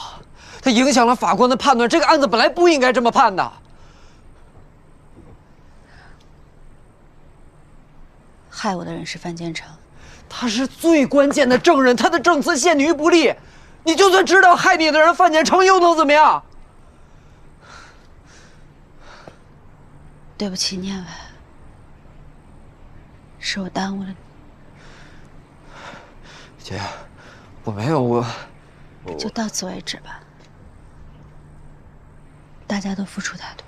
他影响了法官的判断。这个案子本来不应该这么判的。害我的人是范建成，他是最关键的证人，他的证词陷你于不利。你就算知道害你的人范建成，又能怎么样？对不起，念伟，是我耽误了你。姐，我没有，我就到此为止吧。大家都付出太多。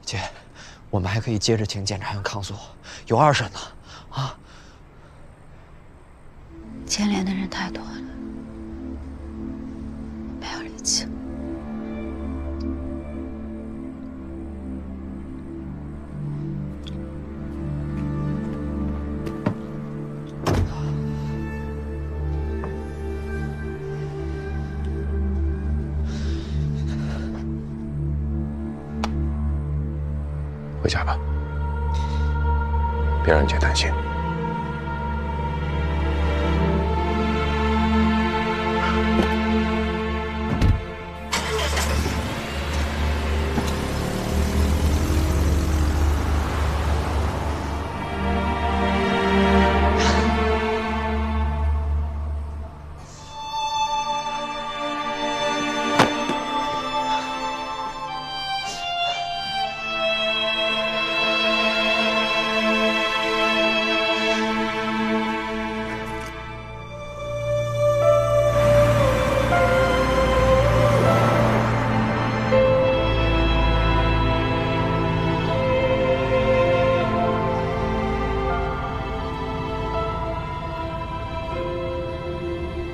姐，我们还可以接着请检察院抗诉，有2审呢，啊！牵连的人太多了，没有力气。回家吧，别让姐担心。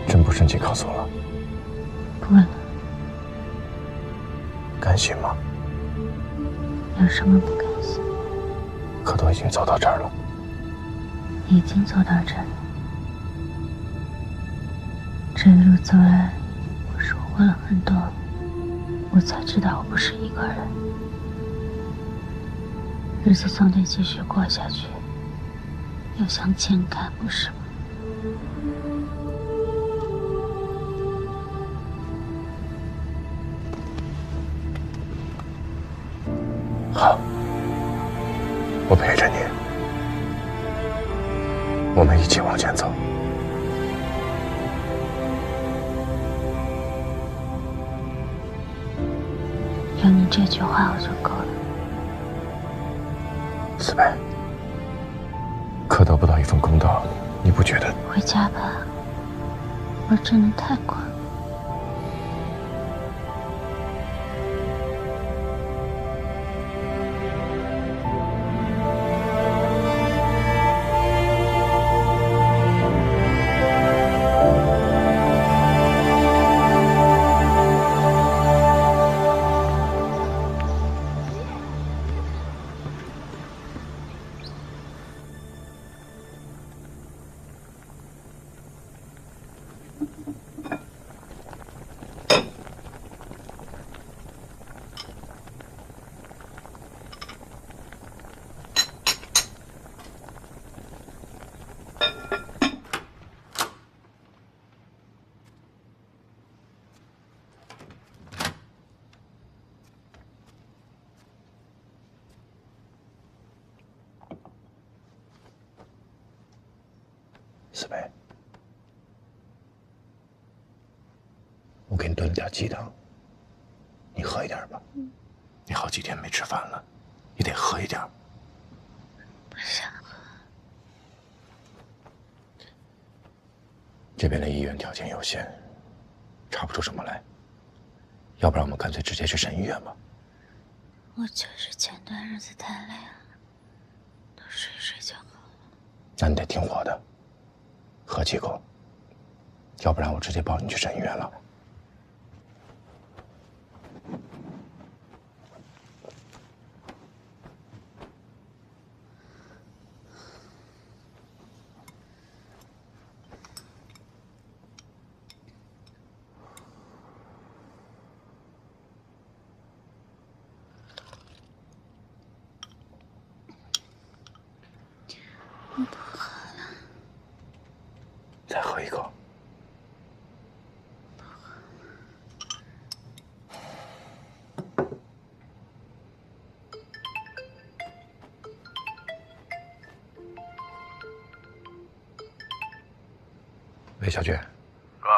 真不申请抗诉了？不了。甘心吗？有什么不甘心？可都已经走到这儿了。已经走到这儿了。这一路走来，我收获了很多，我才知道我不是一个人。日子总得继续过下去，要向前看，不是吗？好，我陪着你，我们一起往前走。有你这句话我就够了。思贝，可得不到一份公道，你不觉得？回家吧，我真的太困了。思贝，我给你炖了点鸡汤，你喝一点吧。你好几天没吃饭了，你得喝一点。不想喝。这边的医院条件有限，查不出什么来，要不然我们干脆直接去省医院吧。我就是前段日子太累了，多睡睡就好了。那你得听我的。喝几口，要不然我直接抱你去省医院了。我不喝了。再喝一口。喂，小娟。哥，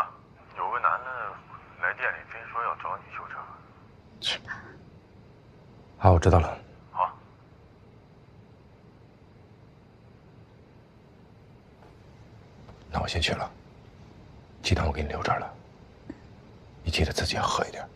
有个男的来店里，非说要找你修车。去吧。好，我知道了。好。那我先去了，鸡汤我给你留这儿了，你记得自己要喝一点。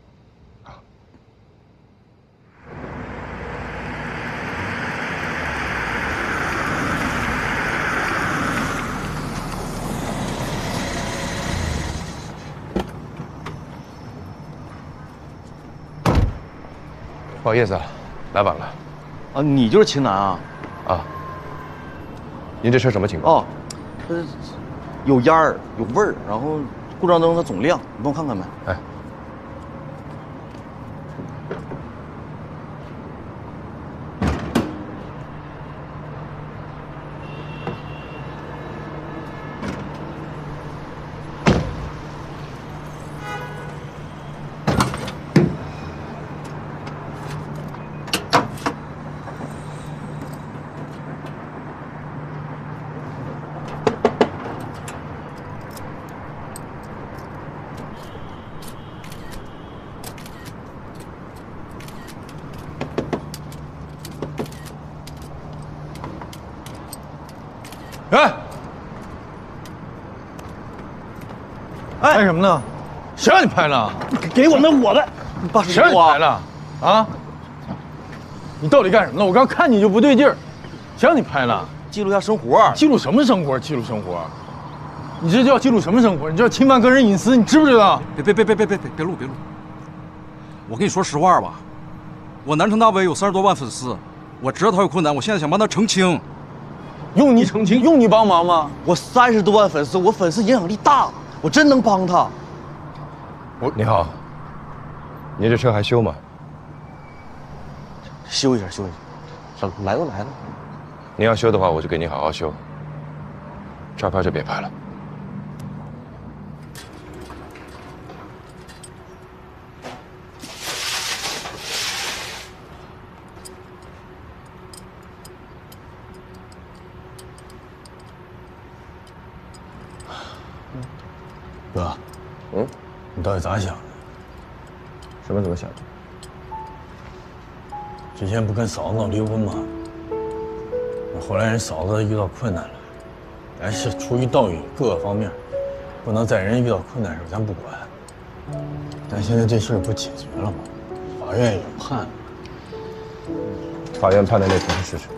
不好意思啊，来晚了。啊，你就是秦楠啊？啊。您这车什么情况？哦，有烟儿，有味儿，然后故障灯它总亮，你帮我看看呗。哎。哎，拍什么呢？谁让你拍的？给我那我的，谁让你拍的？啊？你到底干什么呢？我刚看你就不对劲儿，谁让你拍的？记录一下生活。记录什么生活？记录生活？你这叫记录什么生活？你这侵犯个人隐私，你知不知道？别录！我跟你说实话吧，我南城大 V 有30多万粉丝，我知道他有困难，我现在想帮他澄清。用你澄清？用你帮忙吗？我30多万粉丝，我粉丝影响力大，我真能帮他。你好，您这车还修吗？修一下。来都来了。您要修的话，我就给您好好修。照片就别拍了。哥，你到底咋想的？什么怎么想的？之前不跟嫂子闹离婚吗？后来人嫂子遇到困难了，咱是出于道义各个方面，不能在人遇到困难时候咱不管。但现在这事儿不解决了吗？法院也判了。法院判的那全是事实。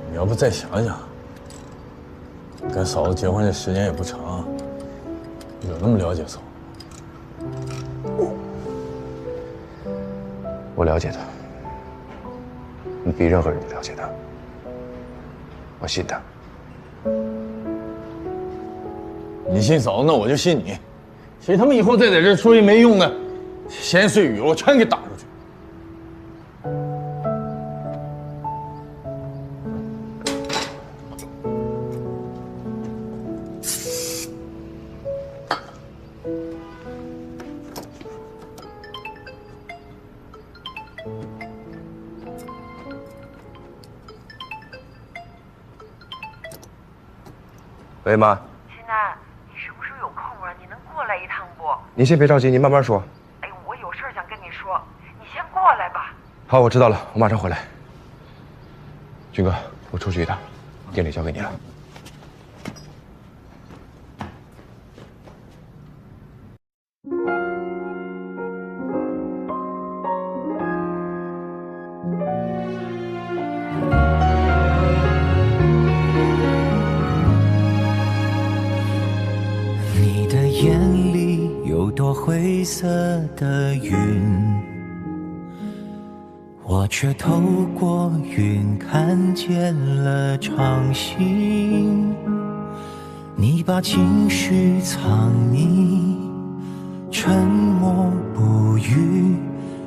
你要不再想想？跟嫂子结婚这时间也不长，有那么了解嫂？我了解他，你比任何人都了解他，我信他。你信嫂子，那我就信你。谁他妈以后再在这说些没用的闲言碎语，我全给打出去。喂，妈。秦楠，你什么时候有空啊？你能过来一趟不？您先别着急，您慢慢说。哎，我有事儿想跟你说，你先过来吧。好，我知道了，我马上回来。军哥，我出去一趟，店里交给你了。灰色的云，我却透过云看见了潮汐。你把情绪藏匿，沉默不语，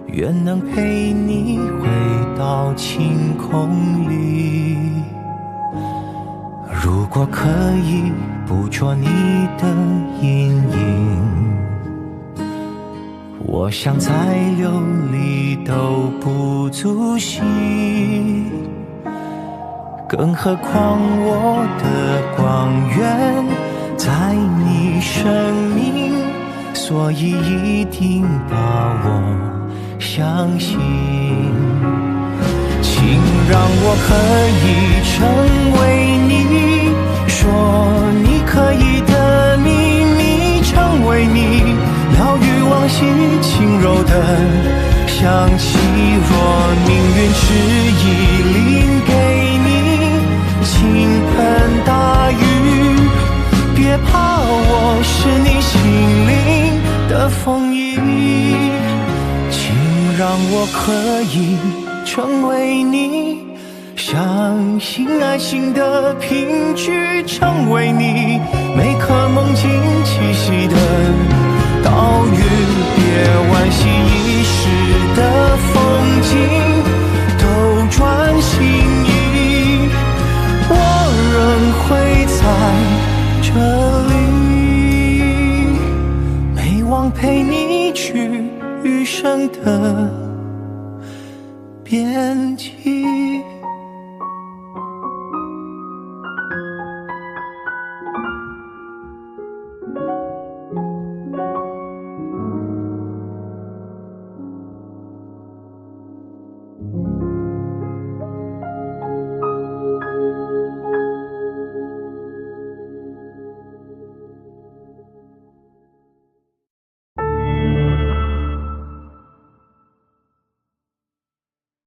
愿能陪你回到晴空里。如果可以捕捉你的阴影，我想再流离都不足惜，更何况我的光源在你生命，所以一定把我相信。请让我可以成为你说你可以的秘密，成为你疗愈往昔轻柔的香气。若命运执意临给你倾盆大雨，别怕，我是你心灵的的风衣，请让我可以成为你相信爱情的凭据，成为你每颗梦境栖息的岛屿。别惋惜一时的风景，斗转星移，我仍会在这里，每晚陪你去余生的边际。